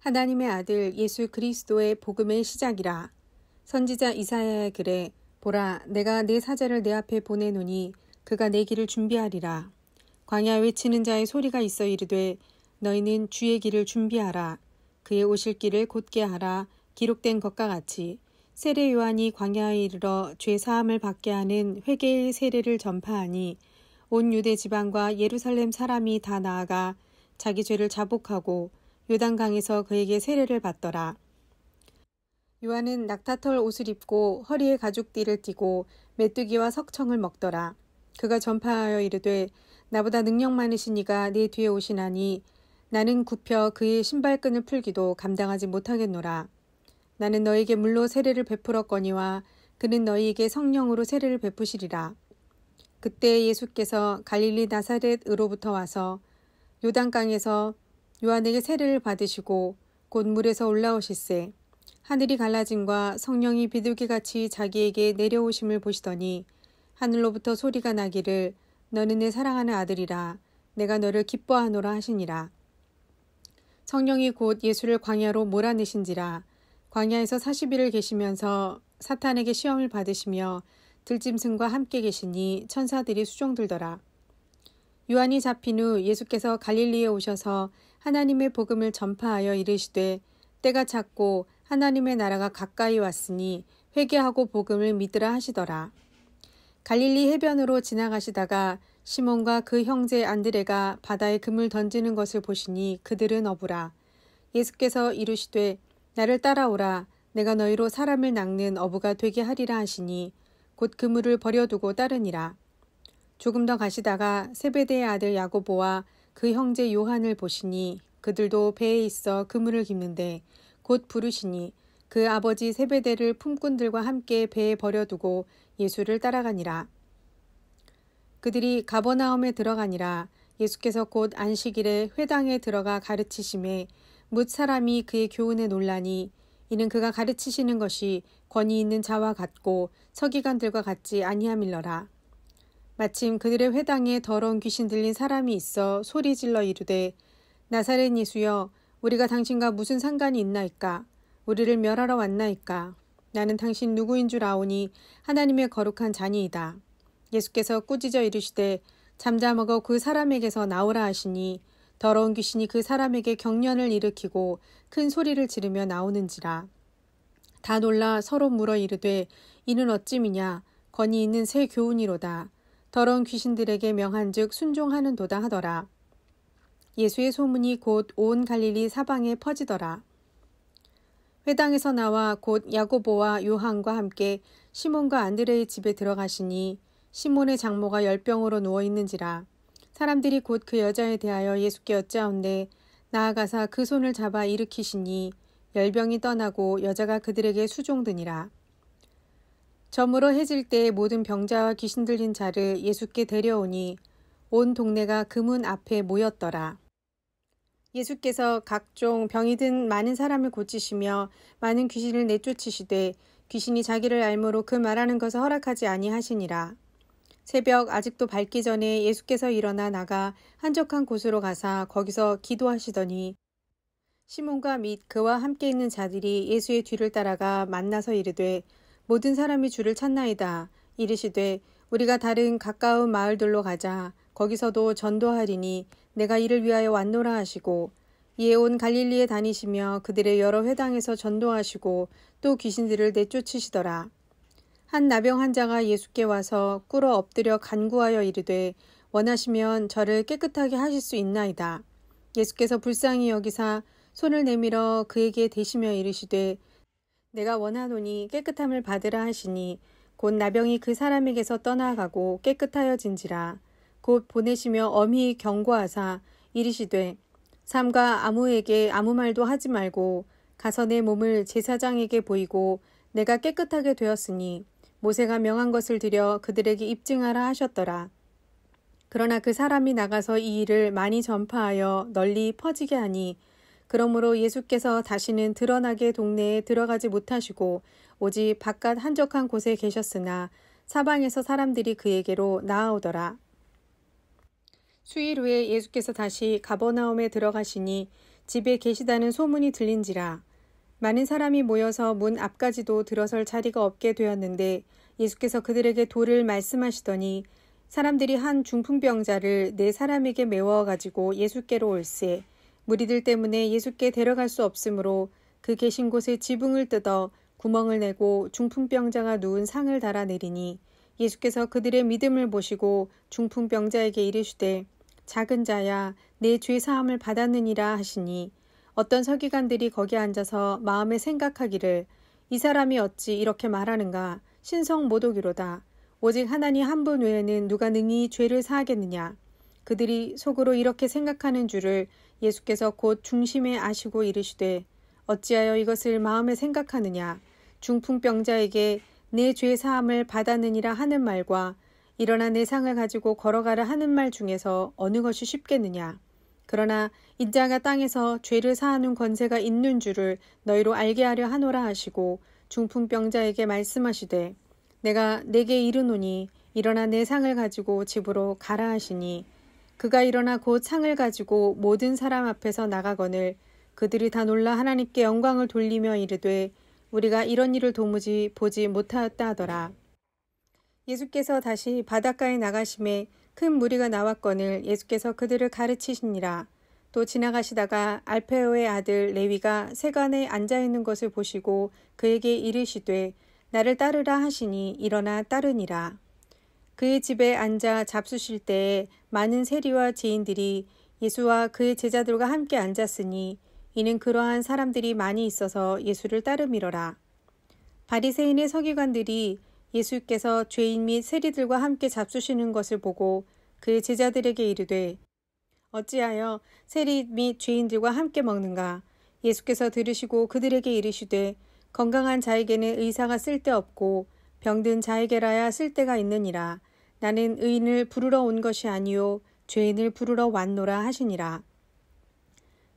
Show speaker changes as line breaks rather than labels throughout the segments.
하나님의 아들 예수 그리스도의 복음의 시작이라. 선지자 이사야의 글에 보라, 내가 내 사자를 내 앞에 보내노니 그가 내 길을 준비하리라. 광야 외치는 자의 소리가 있어 이르되 너희는 주의 길을 준비하라. 그의 오실 길을 곧게 하라. 기록된 것과 같이 세례 요한이 광야에 이르러 죄 사함을 받게 하는 회개의 세례를 전파하니 온 유대 지방과 예루살렘 사람이 다 나아가 자기 죄를 자복하고 요단강에서 그에게 세례를 받더라. 요한은 낙타털 옷을 입고 허리에 가죽띠를 띠고 메뚜기와 석청을 먹더라. 그가 전파하여 이르되 나보다 능력 많으신 이가 내 뒤에 오시나니 나는 굽혀 그의 신발끈을 풀기도 감당하지 못하겠노라. 나는 너에게 물로 세례를 베풀었거니와 그는 너희에게 성령으로 세례를 베푸시리라. 그때 예수께서 갈릴리 나사렛으로부터 와서 요단강에서 요한에게 세례를 받으시고 곧 물에서 올라오실세 하늘이 갈라짐과 성령이 비둘기같이 자기에게 내려오심을 보시더니 하늘로부터 소리가 나기를 너는 내 사랑하는 아들이라 내가 너를 기뻐하노라 하시니라. 성령이 곧 예수를 광야로 몰아내신지라. 광야에서 40일을 계시면서 사탄에게 시험을 받으시며 들짐승과 함께 계시니 천사들이 수종들더라. 요한이 잡힌 후 예수께서 갈릴리에 오셔서 하나님의 복음을 전파하여 이르시되 때가 찼고 하나님의 나라가 가까이 왔으니 회개하고 복음을 믿으라 하시더라. 갈릴리 해변으로 지나가시다가 시몬과 그 형제 안드레가 바다에 금을 던지는 것을 보시니 그들은 어부라. 예수께서 이르시되 나를 따라오라. 내가 너희로 사람을 낚는 어부가 되게 하리라 하시니 곧 그물을 버려두고 따르니라. 조금 더 가시다가 세베대의 아들 야고보와 그 형제 요한을 보시니 그들도 배에 있어 그물을 깁는데 곧 부르시니 그 아버지 세베대를 품꾼들과 함께 배에 버려두고 예수를 따라가니라. 그들이 가버나움에 들어가니라. 예수께서 곧 안식일에 회당에 들어가 가르치심에 뭇 사람이 그의 교훈에 놀라니 이는 그가 가르치시는 것이 권위 있는 자와 같고 서기관들과 같지 아니함일러라. 마침 그들의 회당에 더러운 귀신 들린 사람이 있어 소리질러 이르되 나사렛 예수여 우리가 당신과 무슨 상관이 있나이까? 우리를 멸하러 왔나이까? 나는 당신 누구인 줄 아오니 하나님의 거룩한 자니이다. 예수께서 꾸짖어 이르시되 잠자먹어 그 사람에게서 나오라 하시니 더러운 귀신이 그 사람에게 경련을 일으키고 큰 소리를 지르며 나오는지라. 다 놀라 서로 물어 이르되 이는 어찌미냐? 권위 있는 새 교훈이로다. 더러운 귀신들에게 명한즉 순종하는도다 하더라. 예수의 소문이 곧 온 갈릴리 사방에 퍼지더라. 회당에서 나와 곧 야고보와 요한과 함께 시몬과 안드레의 집에 들어가시니 시몬의 장모가 열병으로 누워 있는지라. 사람들이 곧 그 여자에 대하여 예수께 여짜온데 나아가사 그 손을 잡아 일으키시니 열병이 떠나고 여자가 그들에게 수종드니라. 저물어 해질 때에 모든 병자와 귀신 들린 자를 예수께 데려오니 온 동네가 그 문 앞에 모였더라. 예수께서 각종 병이 든 많은 사람을 고치시며 많은 귀신을 내쫓으시되 귀신이 자기를 알므로 그 말하는 것을 허락하지 아니하시니라. 새벽 아직도 밝기 전에 예수께서 일어나 나가 한적한 곳으로 가사 거기서 기도하시더니 시몬과 및 그와 함께 있는 자들이 예수의 뒤를 따라가 만나서 이르되 모든 사람이 주를 찾나이다. 이르시되 우리가 다른 가까운 마을들로 가자. 거기서도 전도하리니 내가 이를 위하여 왔노라 하시고 이에 온 갈릴리에 다니시며 그들의 여러 회당에서 전도하시고 또 귀신들을 내쫓으시더라. 한 나병 환자가 예수께 와서 꿇어 엎드려 간구하여 이르되 원하시면 저를 깨끗하게 하실 수 있나이다. 예수께서 불쌍히 여기사 손을 내밀어 그에게 대시며 이르시되 내가 원하노니 깨끗함을 받으라 하시니 곧 나병이 그 사람에게서 떠나가고 깨끗하여진지라. 곧 보내시며 엄히 경고하사 이르시되 삼가 아무에게 아무 말도 하지 말고 가서 내 몸을 제사장에게 보이고 내가 깨끗하게 되었으니 모세가 명한 것을 들여 그들에게 입증하라 하셨더라. 그러나 그 사람이 나가서 이 일을 많이 전파하여 널리 퍼지게 하니 그러므로 예수께서 다시는 드러나게 동네에 들어가지 못하시고 오직 바깥 한적한 곳에 계셨으나 사방에서 사람들이 그에게로 나아오더라. 수일 후에 예수께서 다시 가버나움에 들어가시니 집에 계시다는 소문이 들린지라. 많은 사람이 모여서 문 앞까지도 들어설 자리가 없게 되었는데 예수께서 그들에게 도를 말씀하시더니 사람들이 한 중풍병자를 네 사람에게 메워 가지고 예수께로 올세 무리들 때문에 예수께 데려갈 수 없으므로 그 계신 곳에 지붕을 뜯어 구멍을 내고 중풍병자가 누운 상을 달아 내리니 예수께서 그들의 믿음을 보시고 중풍병자에게 이르시되 작은 자야 내 죄 사함을 받았느니라 하시니 어떤 서기관들이 거기 앉아서 마음에 생각하기를 이 사람이 어찌 이렇게 말하는가 신성 모독이로다. 오직 하나님 한 분 외에는 누가 능히 죄를 사하겠느냐. 그들이 속으로 이렇게 생각하는 줄을 예수께서 곧 중심에 아시고 이르시되 어찌하여 이것을 마음에 생각하느냐. 중풍병자에게 내 죄 사함을 받았느니라 하는 말과 일어나 내 상을 가지고 걸어가라 하는 말 중에서 어느 것이 쉽겠느냐. 그러나 인자가 땅에서 죄를 사하는 권세가 있는 줄을 너희로 알게 하려 하노라 하시고 중풍병자에게 말씀하시되 내가 내게 이르노니 일어나 내 상을 가지고 집으로 가라 하시니 그가 일어나 곧 상을 가지고 모든 사람 앞에서 나가거늘 그들이 다 놀라 하나님께 영광을 돌리며 이르되 우리가 이런 일을 도무지 보지 못하였다 하더라. 예수께서 다시 바닷가에 나가심에 큰 무리가 나왔거늘 예수께서 그들을 가르치시니라. 또 지나가시다가 알페오의 아들 레위가 세관에 앉아있는 것을 보시고 그에게 이르시되 나를 따르라 하시니 일어나 따르니라. 그의 집에 앉아 잡수실 때에 많은 세리와 죄인들이 예수와 그의 제자들과 함께 앉았으니 이는 그러한 사람들이 많이 있어서 예수를 따름이러라. 바리새인의 서기관들이 예수께서 죄인 및 세리들과 함께 잡수시는 것을 보고 그의 제자들에게 이르되 어찌하여 세리 및 죄인들과 함께 먹는가. 예수께서 들으시고 그들에게 이르시되 건강한 자에게는 의사가 쓸데없고 병든 자에게라야 쓸데가 있느니라. 나는 의인을 부르러 온 것이 아니요 죄인을 부르러 왔노라 하시니라.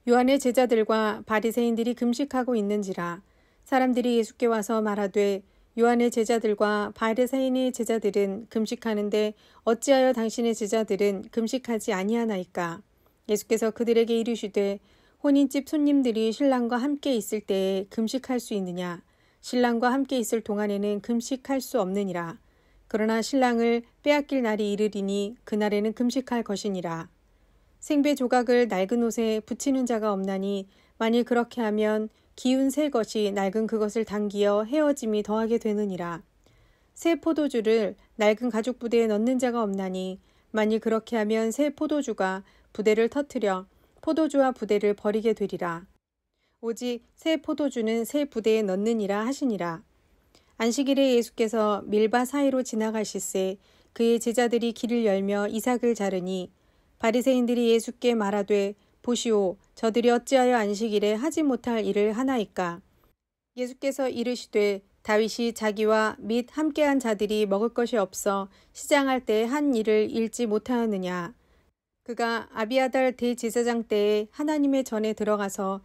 요한의 제자들과 바리새인들이 금식하고 있는지라. 사람들이 예수께 와서 말하되 요한의 제자들과 바리새인의 제자들은 금식하는데 어찌하여 당신의 제자들은 금식하지 아니하나이까. 예수께서 그들에게 이르시되 혼인집 손님들이 신랑과 함께 있을 때에 금식할 수 있느냐. 신랑과 함께 있을 동안에는 금식할 수 없느니라. 그러나 신랑을 빼앗길 날이 이르리니 그날에는 금식할 것이니라. 생배 조각을 낡은 옷에 붙이는 자가 없나니 만일 그렇게 하면 기운 새 것이 낡은 그것을 당기어 헤어짐이 더하게 되느니라. 새 포도주를 낡은 가죽 부대에 넣는 자가 없나니 만일 그렇게 하면 새 포도주가 부대를 터뜨려 포도주와 부대를 버리게 되리라. 오직 새 포도주는 새 부대에 넣느니라 하시니라. 안식일에 예수께서 밀밭 사이로 지나가실새 그의 제자들이 길을 열며 이삭을 자르니 바리새인들이 예수께 말하되 보시오 저들이 어찌하여 안식일에 하지 못할 일을 하나이까. 예수께서 이르시되 다윗이 자기와 및 함께한 자들이 먹을 것이 없어 시장할 때 한 일을 잃지 못하였느냐. 그가 아비아달 대제사장 때에 하나님의 전에 들어가서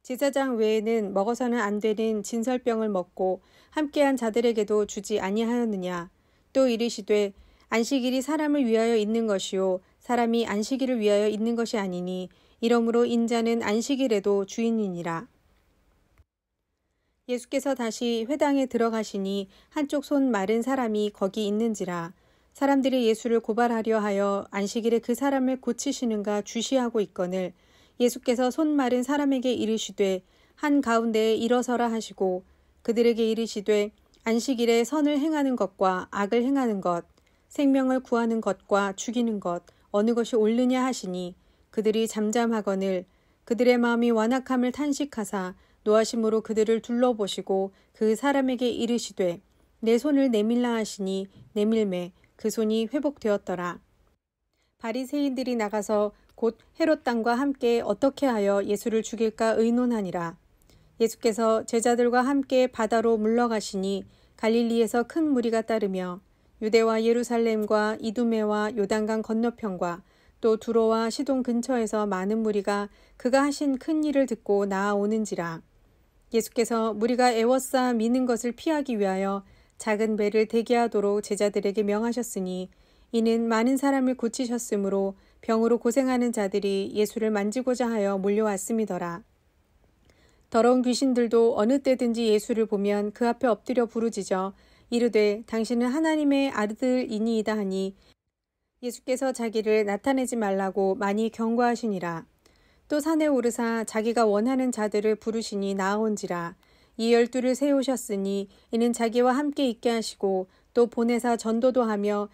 제사장 외에는 먹어서는 안 되는 진설병을 먹고 함께한 자들에게도 주지 아니하였느냐. 또 이르시되 안식일이 사람을 위하여 있는 것이요 사람이 안식일을 위하여 있는 것이 아니니 이러므로 인자는 안식일에도 주인이니라. 예수께서 다시 회당에 들어가시니 한쪽 손 마른 사람이 거기 있는지라. 사람들이 예수를 고발하려 하여 안식일에 그 사람을 고치시는가 주시하고 있거늘 예수께서 손 마른 사람에게 이르시되 한 가운데에 일어서라 하시고 그들에게 이르시되 안식일에 선을 행하는 것과 악을 행하는 것 생명을 구하는 것과 죽이는 것 어느 것이 옳으냐 하시니 그들이 잠잠하거늘 그들의 마음이 완악함을 탄식하사 노하심으로 그들을 둘러보시고 그 사람에게 이르시되 내 손을 내밀라 하시니 내밀매 그 손이 회복되었더라. 바리새인들이 나가서 곧 헤롯 당과 함께 어떻게 하여 예수를 죽일까 의논하니라. 예수께서 제자들과 함께 바다로 물러가시니 갈릴리에서 큰 무리가 따르며 유대와 예루살렘과 이두메와 요단강 건너편과 또 두로와 시돈 근처에서 많은 무리가 그가 하신 큰 일을 듣고 나아오는지라. 예수께서 무리가 애워싸 미는 것을 피하기 위하여 작은 배를 대기하도록 제자들에게 명하셨으니 이는 많은 사람을 고치셨으므로 병으로 고생하는 자들이 예수를 만지고자 하여 몰려왔음이더라. 더러운 귀신들도 어느 때든지 예수를 보면 그 앞에 엎드려 부르짖어 이르되 당신은 하나님의 아들이니이다 하니 예수께서 자기를 나타내지 말라고 많이 경고하시니라. 또 산에 오르사 자기가 원하는 자들을 부르시니 나아온지라. 이 12를 세우셨으니 이는 자기와 함께 있게 하시고 또 보내사 전도도 하며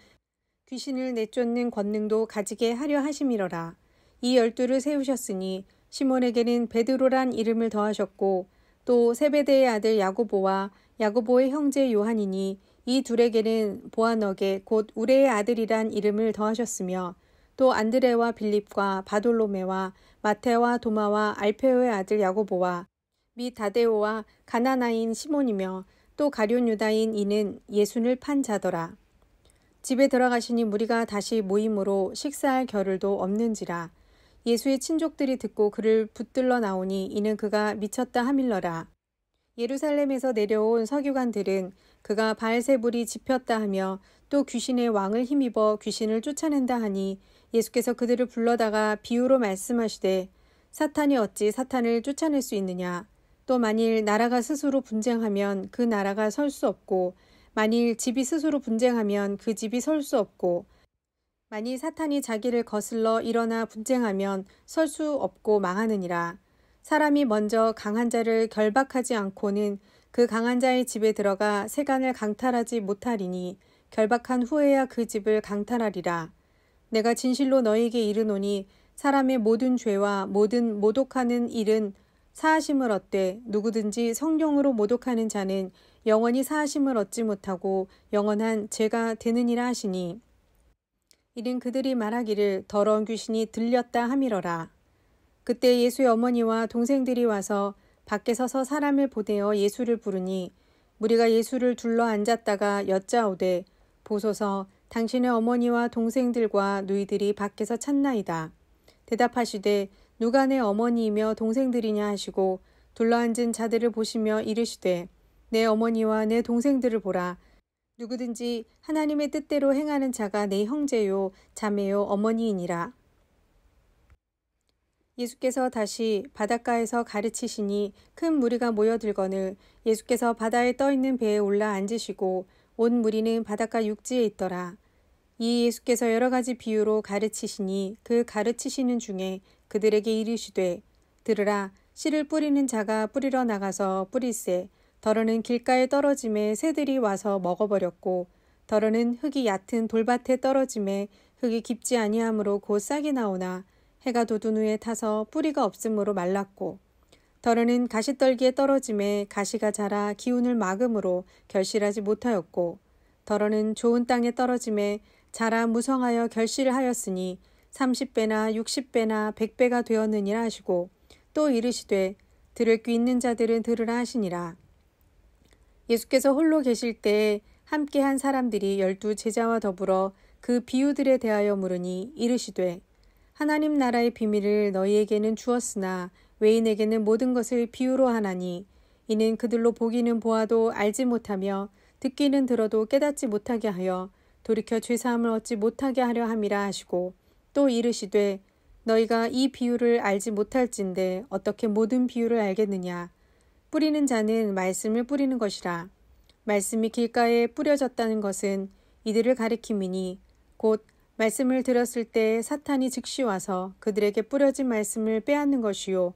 귀신을 내쫓는 권능도 가지게 하려 하심이러라. 이 12를 세우셨으니 시몬에게는 베드로란 이름을 더하셨고 또 세베대의 아들 야고보와 야고보의 형제 요한이니 이 둘에게는 보아너게 곧 우레의 아들이란 이름을 더하셨으며 또 안드레와 빌립과 바돌로메와 마테와 도마와 알페오의 아들 야고보와 및 다데오와 가나나인 시몬이며 또 가룟 유다인 이는 예수를 판 자더라. 집에 들어가시니 무리가 다시 모임으로 식사할 겨를도 없는지라. 예수의 친족들이 듣고 그를 붙들러 나오니 이는 그가 미쳤다 하밀러라. 예루살렘에서 내려온 서기관들은 그가 바알세불이 집혔다 하며 또 귀신의 왕을 힘입어 귀신을 쫓아낸다 하니 예수께서 그들을 불러다가 비유로 말씀하시되 사탄이 어찌 사탄을 쫓아낼 수 있느냐. 또 만일 나라가 스스로 분쟁하면 그 나라가 설 수 없고 만일 집이 스스로 분쟁하면 그 집이 설 수 없고 만일 사탄이 자기를 거슬러 일어나 분쟁하면 설 수 없고 망하느니라. 사람이 먼저 강한 자를 결박하지 않고는 그 강한 자의 집에 들어가 세간을 강탈하지 못하리니 결박한 후에야 그 집을 강탈하리라. 내가 진실로 너희에게 이르노니 사람의 모든 죄와 모든 모독하는 일은 사하심을 얻되 누구든지 성령으로 모독하는 자는 영원히 사하심을 얻지 못하고 영원한 죄가 되느니라 하시니 이는 그들이 말하기를 더러운 귀신이 들렸다 함이러라. 그때 예수의 어머니와 동생들이 와서 밖에 서서 사람을 보내어 예수를 부르니 무리가 예수를 둘러 앉았다가 여짜오되 보소서 당신의 어머니와 동생들과 누이들이 밖에서 찾나이다. 대답하시되 누가 내 어머니이며 동생들이냐 하시고 둘러앉은 자들을 보시며 이르시되 내 어머니와 내 동생들을 보라. 누구든지 하나님의 뜻대로 행하는 자가 내 형제요 자매요 어머니이니라. 예수께서 다시 바닷가에서 가르치시니 큰 무리가 모여들거늘 예수께서 바다에 떠있는 배에 올라 앉으시고 온 무리는 바닷가 육지에 있더라. 이 예수께서 여러 가지 비유로 가르치시니 그 가르치시는 중에 그들에게 이르시되 들으라. 씨를 뿌리는 자가 뿌리러 나가서 뿌리세 더러는 길가에 떨어짐에 새들이 와서 먹어버렸고 더러는 흙이 얕은 돌밭에 떨어짐에 흙이 깊지 아니하므로 곧 싹이 나오나 해가 돋은 후에 타서 뿌리가 없으므로 말랐고 더러는 가시떨기에 떨어짐에 가시가 자라 기운을 막음으로 결실하지 못하였고 더러는 좋은 땅에 떨어짐에 자라 무성하여 결실을 하였으니 30배나 60배나 100배가 되었느니라 하시고 또 이르시되 들을 귀 있는 자들은 들으라 하시니라. 예수께서 홀로 계실 때에 함께한 사람들이 12 제자와 더불어 그 비유들에 대하여 물으니 이르시되 하나님 나라의 비밀을 너희에게는 주었으나 외인에게는 모든 것을 비유로 하나니 이는 그들로 보기는 보아도 알지 못하며 듣기는 들어도 깨닫지 못하게 하여 돌이켜 죄사함을 얻지 못하게 하려 함이라 하시고 또 이르시되 너희가 이 비유를 알지 못할진대 어떻게 모든 비유를 알겠느냐. 뿌리는 자는 말씀을 뿌리는 것이라. 말씀이 길가에 뿌려졌다는 것은 이들을 가리킴이니 곧 말씀을 들었을 때 사탄이 즉시 와서 그들에게 뿌려진 말씀을 빼앗는 것이요.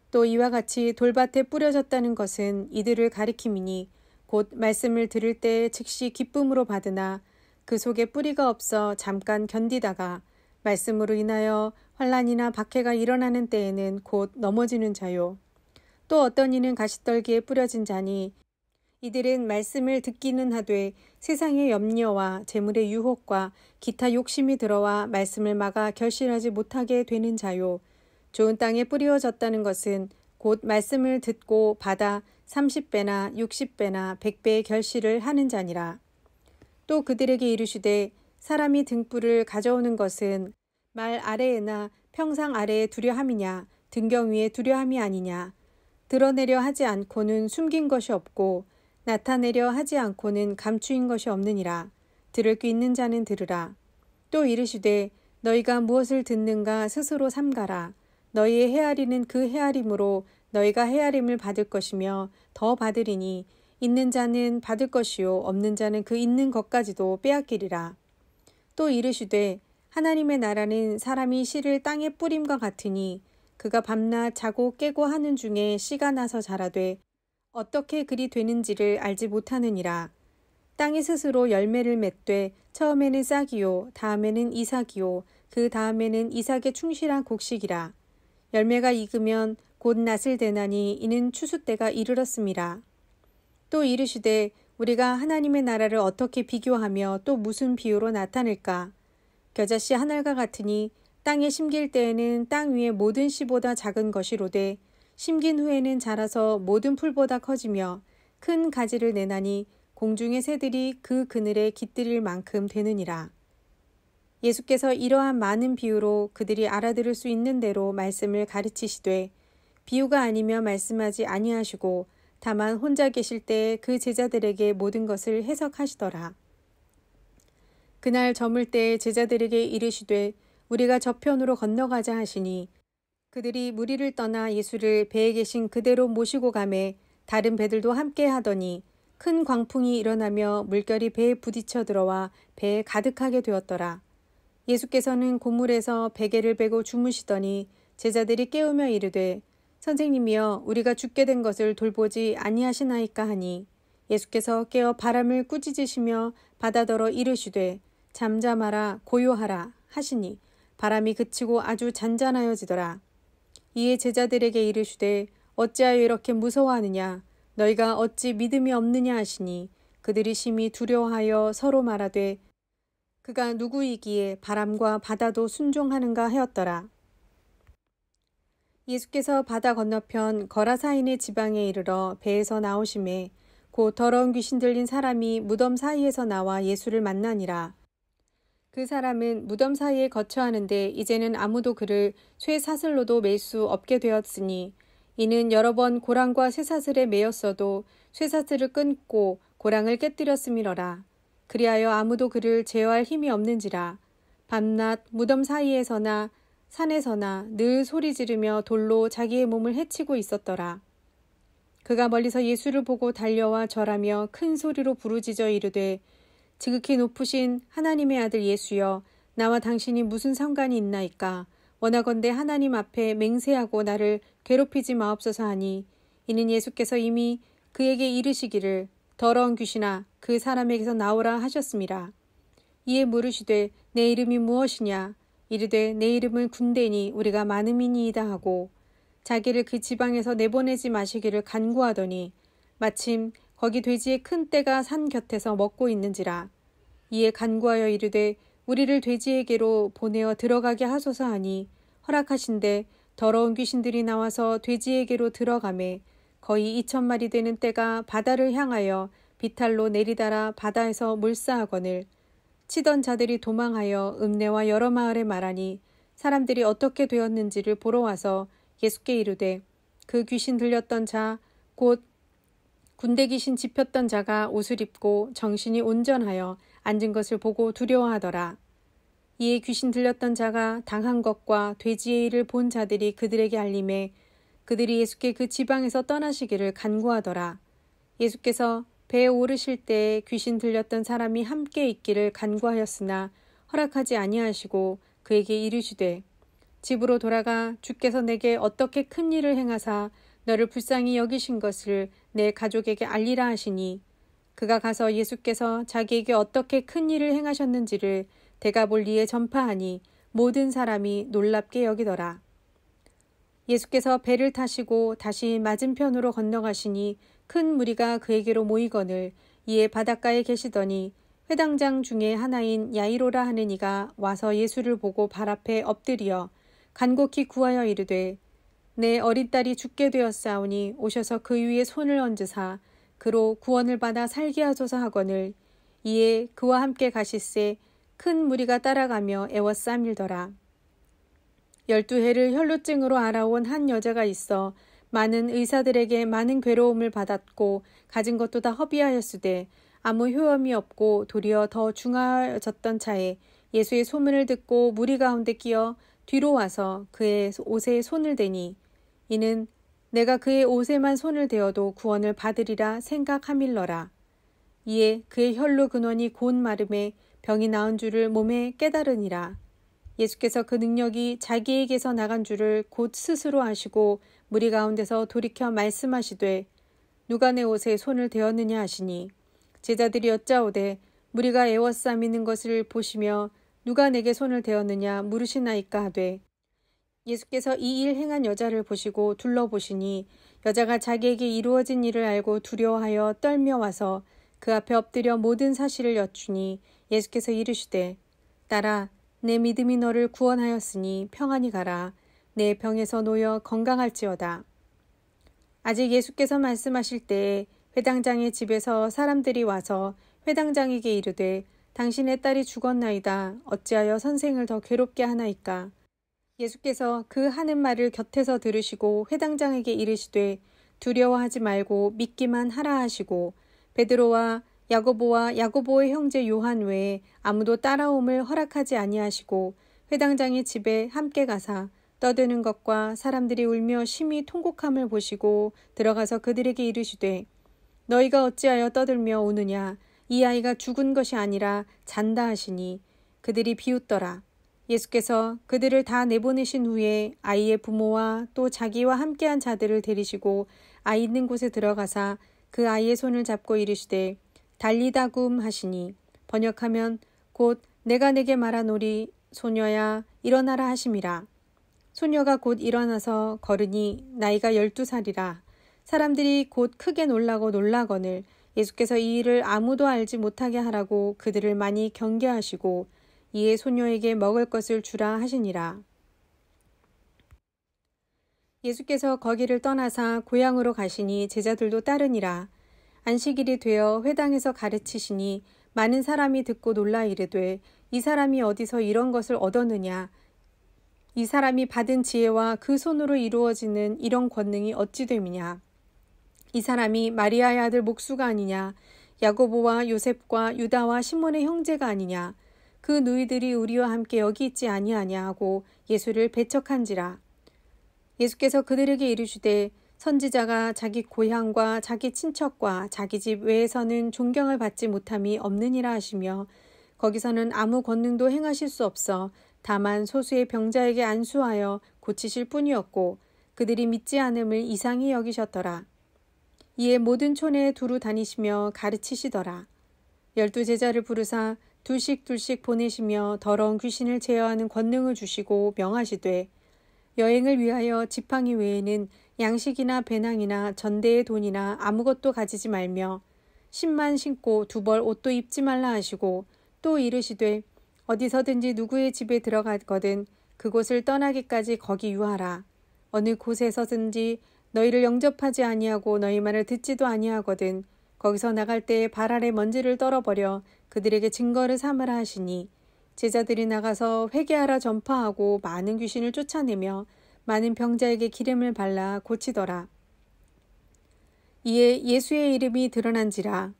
또 이와 같이 돌밭에 뿌려졌다는 것은 이들을 가리킴이니 곧 말씀을 들을 때 즉시 기쁨으로 받으나 그 속에 뿌리가 없어 잠깐 견디다가 말씀으로 인하여 환난이나 박해가 일어나는 때에는 곧 넘어지는 자요. 또 어떤 이는 가시떨기에 뿌려진 자니 이들은 말씀을 듣기는 하되 세상의 염려와 재물의 유혹과 기타 욕심이 들어와 말씀을 막아 결실하지 못하게 되는 자요. 좋은 땅에 뿌려졌다는 것은 곧 말씀을 듣고 받아 30배나 60배나 100배의 결실을 하는 자니라. 또 그들에게 이르시되 사람이 등불을 가져오는 것은 말 아래에나 평상 아래에 두려 함이냐 등경 위에 두려 함이 아니냐. 드러내려 하지 않고는 숨긴 것이 없고 나타내려 하지 않고는 감추인 것이 없느니라. 들을 귀 있는 자는 들으라. 또 이르시되 너희가 무엇을 듣는가 스스로 삼가라. 너희의 헤아리는 그 헤아림으로 너희가 헤아림을 받을 것이며 더 받으리니 있는 자는 받을 것이요 없는 자는 그 있는 것까지도 빼앗기리라. 또 이르시되 하나님의 나라는 사람이 씨를 땅에 뿌림과 같으니 그가 밤낮 자고 깨고 하는 중에 씨가 나서 자라되 어떻게 그리 되는지를 알지 못하느니라. 땅이 스스로 열매를 맺되 처음에는 싹이요 다음에는 이삭이요 그 다음에는 이삭의 충실한 곡식이라. 열매가 익으면 곧 낫을 대나니 이는 추수 때가 이르렀음이라. 또 이르시되 우리가 하나님의 나라를 어떻게 비교하며 또 무슨 비유로 나타낼까? 겨자씨 하늘과 같으니 땅에 심길 때에는 땅 위의 모든 씨보다 작은 것이로되 심긴 후에는 자라서 모든 풀보다 커지며 큰 가지를 내나니 공중의 새들이 그 그늘에 깃들일 만큼 되느니라. 예수께서 이러한 많은 비유로 그들이 알아들을 수 있는 대로 말씀을 가르치시되 비유가 아니면 말씀하지 아니하시고 다만 혼자 계실 때에 그 제자들에게 모든 것을 해석하시더라. 그날 저물 때에 제자들에게 이르시되 우리가 저편으로 건너가자 하시니 그들이 무리를 떠나 예수를 배에 계신 그대로 모시고 가매 다른 배들도 함께 하더니 큰 광풍이 일어나며 물결이 배에 부딪혀 들어와 배에 가득하게 되었더라. 예수께서는 고물에서 베개를 베고 주무시더니 제자들이 깨우며 이르되 선생님이여 우리가 죽게 된 것을 돌보지 아니하시나이까 하니 예수께서 깨어 바람을 꾸짖으시며 바다더러 이르시되 잠잠하라 고요하라 하시니 바람이 그치고 아주 잔잔하여지더라. 이에 제자들에게 이르시되 어찌하여 이렇게 무서워하느냐 너희가 어찌 믿음이 없느냐 하시니 그들이 심히 두려워하여 서로 말하되 그가 누구이기에 바람과 바다도 순종하는가 하였더라. 예수께서 바다 건너편 거라사인의 지방에 이르러 배에서 나오심에 곧 더러운 귀신 들린 사람이 무덤 사이에서 나와 예수를 만나니라. 그 사람은 무덤 사이에 거처하는데 이제는 아무도 그를 쇠사슬로도 맬 수 없게 되었으니 이는 여러 번 고랑과 쇠사슬에 매였어도 쇠사슬을 끊고 고랑을 깨뜨렸음이러라. 그리하여 아무도 그를 제어할 힘이 없는지라. 밤낮 무덤 사이에서나 산에서나 늘 소리 지르며 돌로 자기의 몸을 해치고 있었더라. 그가 멀리서 예수를 보고 달려와 절하며 큰 소리로 부르짖어 이르되 지극히 높으신 하나님의 아들 예수여 나와 당신이 무슨 상관이 있나이까. 원하건대 하나님 앞에 맹세하고 나를 괴롭히지 마옵소서 하니 이는 예수께서 이미 그에게 이르시기를 더러운 귀신아 그 사람에게서 나오라 하셨음이라. 이에 물으시되 내 이름이 무엇이냐. 이르되 내 이름은 군대니 우리가 많음이니이다 하고 자기를 그 지방에서 내보내지 마시기를 간구하더니 마침 거기 돼지의 큰 떼가 산 곁에서 먹고 있는지라. 이에 간구하여 이르되 우리를 돼지에게로 보내어 들어가게 하소서 하니 허락하신대 더러운 귀신들이 나와서 돼지에게로 들어가매 거의 2,000마리 되는 떼가 바다를 향하여 비탈로 내리달아 바다에서 몰사하거늘 치던 자들이 도망하여 읍내와 여러 마을에 말하니 사람들이 어떻게 되었는지를 보러 와서 예수께 이르되 그 귀신 들렸던 자 곧 군대 귀신 집혔던 자가 옷을 입고 정신이 온전하여 앉은 것을 보고 두려워하더라. 이에 귀신 들렸던 자가 당한 것과 돼지의 일을 본 자들이 그들에게 알림해 그들이 예수께 그 지방에서 떠나시기를 간구하더라. 예수께서 배에 오르실 때에 귀신 들렸던 사람이 함께 있기를 간구하였으나 허락하지 아니하시고 그에게 이르시되 집으로 돌아가 주께서 내게 어떻게 큰 일을 행하사 너를 불쌍히 여기신 것을 내 가족에게 알리라 하시니 그가 가서 예수께서 자기에게 어떻게 큰 일을 행하셨는지를 데가볼리에 전파하니 모든 사람이 놀랍게 여기더라. 예수께서 배를 타시고 다시 맞은편으로 건너가시니 큰 무리가 그에게로 모이거늘 이에 바닷가에 계시더니 회당장 중에 하나인 야이로라 하는 이가 와서 예수를 보고 발 앞에 엎드려 간곡히 구하여 이르되 내 어린 딸이 죽게 되었사오니 오셔서 그 위에 손을 얹으사 그로 구원을 받아 살게 하소서 하거늘 이에 그와 함께 가시세 큰 무리가 따라가며 애워싸밀더라. 12해를 혈루증으로 알아온 한 여자가 있어 많은 의사들에게 많은 괴로움을 받았고 가진 것도 다 허비하였으되 아무 효험이 없고 도리어 더 중하여졌던 차에 예수의 소문을 듣고 무리 가운데 끼어 뒤로 와서 그의 옷에 손을 대니 이는 내가 그의 옷에만 손을 대어도 구원을 받으리라 생각함일러라. 이에 그의 혈로 근원이 곧 마름에 병이 나은 줄을 몸에 깨달으니라. 예수께서 그 능력이 자기에게서 나간 줄을 곧 스스로 아시고 무리 가운데서 돌이켜 말씀하시되 누가 내 옷에 손을 대었느냐 하시니 제자들이 여짜오되 무리가 애워싸미는 것을 보시며 누가 내게 손을 대었느냐 물으시나이까 하되 예수께서 이 일 행한 여자를 보시고 둘러보시니 여자가 자기에게 이루어진 일을 알고 두려워하여 떨며 와서 그 앞에 엎드려 모든 사실을 여쭈니 예수께서 이르시되 딸아 내 믿음이 너를 구원하였으니 평안히 가라. 내 병에서 놓여 건강할지어다. 아직 예수께서 말씀하실 때에 회당장의 집에서 사람들이 와서 회당장에게 이르되 당신의 딸이 죽었나이다. 어찌하여 선생을 더 괴롭게 하나이까. 예수께서 그 하는 말을 곁에서 들으시고 회당장에게 이르시되 두려워하지 말고 믿기만 하라 하시고 베드로와 야고보와 야고보의 형제 요한 외에 아무도 따라옴을 허락하지 아니하시고 회당장의 집에 함께 가사 떠드는 것과 사람들이 울며 심히 통곡함을 보시고 들어가서 그들에게 이르시되 너희가 어찌하여 떠들며 우느냐. 이 아이가 죽은 것이 아니라 잔다 하시니 그들이 비웃더라. 예수께서 그들을 다 내보내신 후에 아이의 부모와 또 자기와 함께한 자들을 데리시고 아이 있는 곳에 들어가사 그 아이의 손을 잡고 이르시되 달리다굼 하시니 번역하면 곧 내가 내게 말하노리 소녀야 일어나라 하심이라. 소녀가 곧 일어나서 걸으니 나이가 12살이라. 사람들이 곧 크게 놀라고 놀라거늘 예수께서 이 일을 아무도 알지 못하게 하라고 그들을 많이 경계하시고 이에 소녀에게 먹을 것을 주라 하시니라. 예수께서 거기를 떠나사 고향으로 가시니 제자들도 따르니라. 안식일이 되어 회당에서 가르치시니 많은 사람이 듣고 놀라 이르되 이 사람이 어디서 이런 것을 얻었느냐. 이 사람이 받은 지혜와 그 손으로 이루어지는 이런 권능이 어찌 됨이냐. 이 사람이 마리아의 아들 목수가 아니냐. 야고보와 요셉과 유다와 시몬의 형제가 아니냐. 그 누이들이 우리와 함께 여기 있지 아니하냐 하고 예수를 배척한지라. 예수께서 그들에게 이르시되 선지자가 자기 고향과 자기 친척과 자기 집 외에서는 존경을 받지 못함이 없느니라 하시며 거기서는 아무 권능도 행하실 수 없어 다만 소수의 병자에게 안수하여 고치실 뿐이었고 그들이 믿지 않음을 이상히 여기셨더라. 이에 모든 촌에 두루 다니시며 가르치시더라. 12제자를 부르사 둘씩 보내시며 더러운 귀신을 제어하는 권능을 주시고 명하시되 여행을 위하여 지팡이 외에는 양식이나 배낭이나 전대의 돈이나 아무것도 가지지 말며 신만 신고 2벌 옷도 입지 말라 하시고 또 이르시되 어디서든지 누구의 집에 들어가거든 그곳을 떠나기까지 거기 유하라. 어느 곳에서든지 너희를 영접하지 아니하고 너희 말을 듣지도 아니하거든 거기서 나갈 때에 발 아래 먼지를 떨어버려 그들에게 증거를 삼으라 하시니 제자들이 나가서 회개하라 전파하고 많은 귀신을 쫓아내며 많은 병자에게 기름을 발라 고치더라. 이에 예수의 이름이 드러난지라.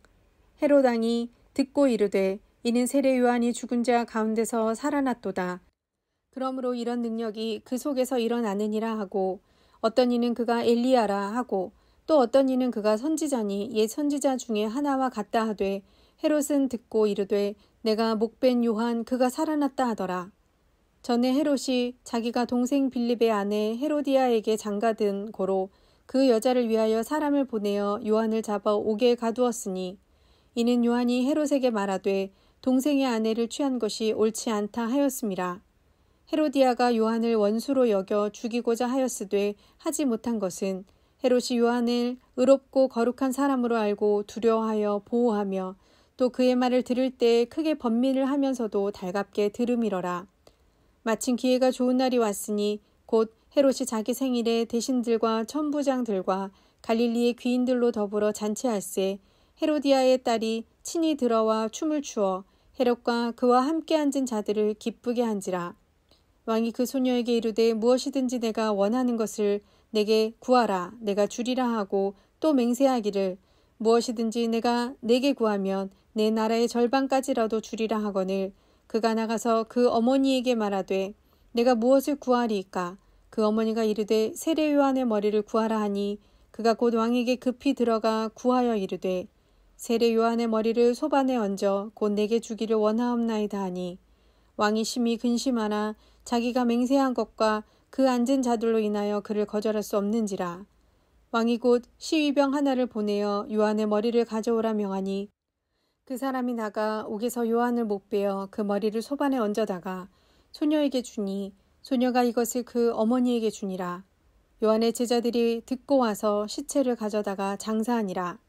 헤롯 왕이 듣고 이르되 이는 세례 요한이 죽은 자 가운데서 살아났도다. 그러므로 이런 능력이 그 속에서 일어나느니라 하고 어떤 이는 그가 엘리야라 하고 또 어떤 이는 그가 선지자니 옛 선지자 중에 하나와 같다 하되 헤롯은 듣고 이르되 내가 목벤 요한 그가 살아났다 하더라. 전에 헤롯이 자기가 동생 빌립의 아내 헤로디아에게 장가든 고로 그 여자를 위하여 사람을 보내어 요한을 잡아 옥에 가두었으니 이는 요한이 헤롯에게 말하되 동생의 아내를 취한 것이 옳지 않다 하였음이라. 헤로디아가 요한을 원수로 여겨 죽이고자 하였으되 하지 못한 것은 헤롯이 요한을 의롭고 거룩한 사람으로 알고 두려워하여 보호하며 또 그의 말을 들을 때 크게 번민을 하면서도 달갑게 들음이러라. 마침 기회가 좋은 날이 왔으니 곧 헤롯이 자기 생일에 대신들과 천부장들과 갈릴리의 귀인들로 더불어 잔치할세 헤로디아의 딸이 친히 들어와 춤을 추어 헤롯과 그와 함께 앉은 자들을 기쁘게 한지라. 왕이 그 소녀에게 이르되 무엇이든지 내가 원하는 것을 내게 구하라 내가 주리라 하고 또 맹세하기를 무엇이든지 내가 내게 구하면 내 나라의 절반까지라도 주리라 하거늘 그가 나가서 그 어머니에게 말하되 내가 무엇을 구하리이까? 그 어머니가 이르되 세례 요한의 머리를 구하라 하니 그가 곧 왕에게 급히 들어가 구하여 이르되 세례 요한의 머리를 소반에 얹어 곧 내게 주기를 원하옵나이다 하니 왕이 심히 근심하나 자기가 맹세한 것과 그 앉은 자들로 인하여 그를 거절할 수 없는지라. 왕이 곧 시위병 하나를 보내어 요한의 머리를 가져오라 명하니 그 사람이 나가 옥에서 요한을 못 베어 그 머리를 소반에 얹어다가 소녀에게 주니 소녀가 이것을 그 어머니에게 주니라. 요한의 제자들이 듣고 와서 시체를 가져다가 장사하니라.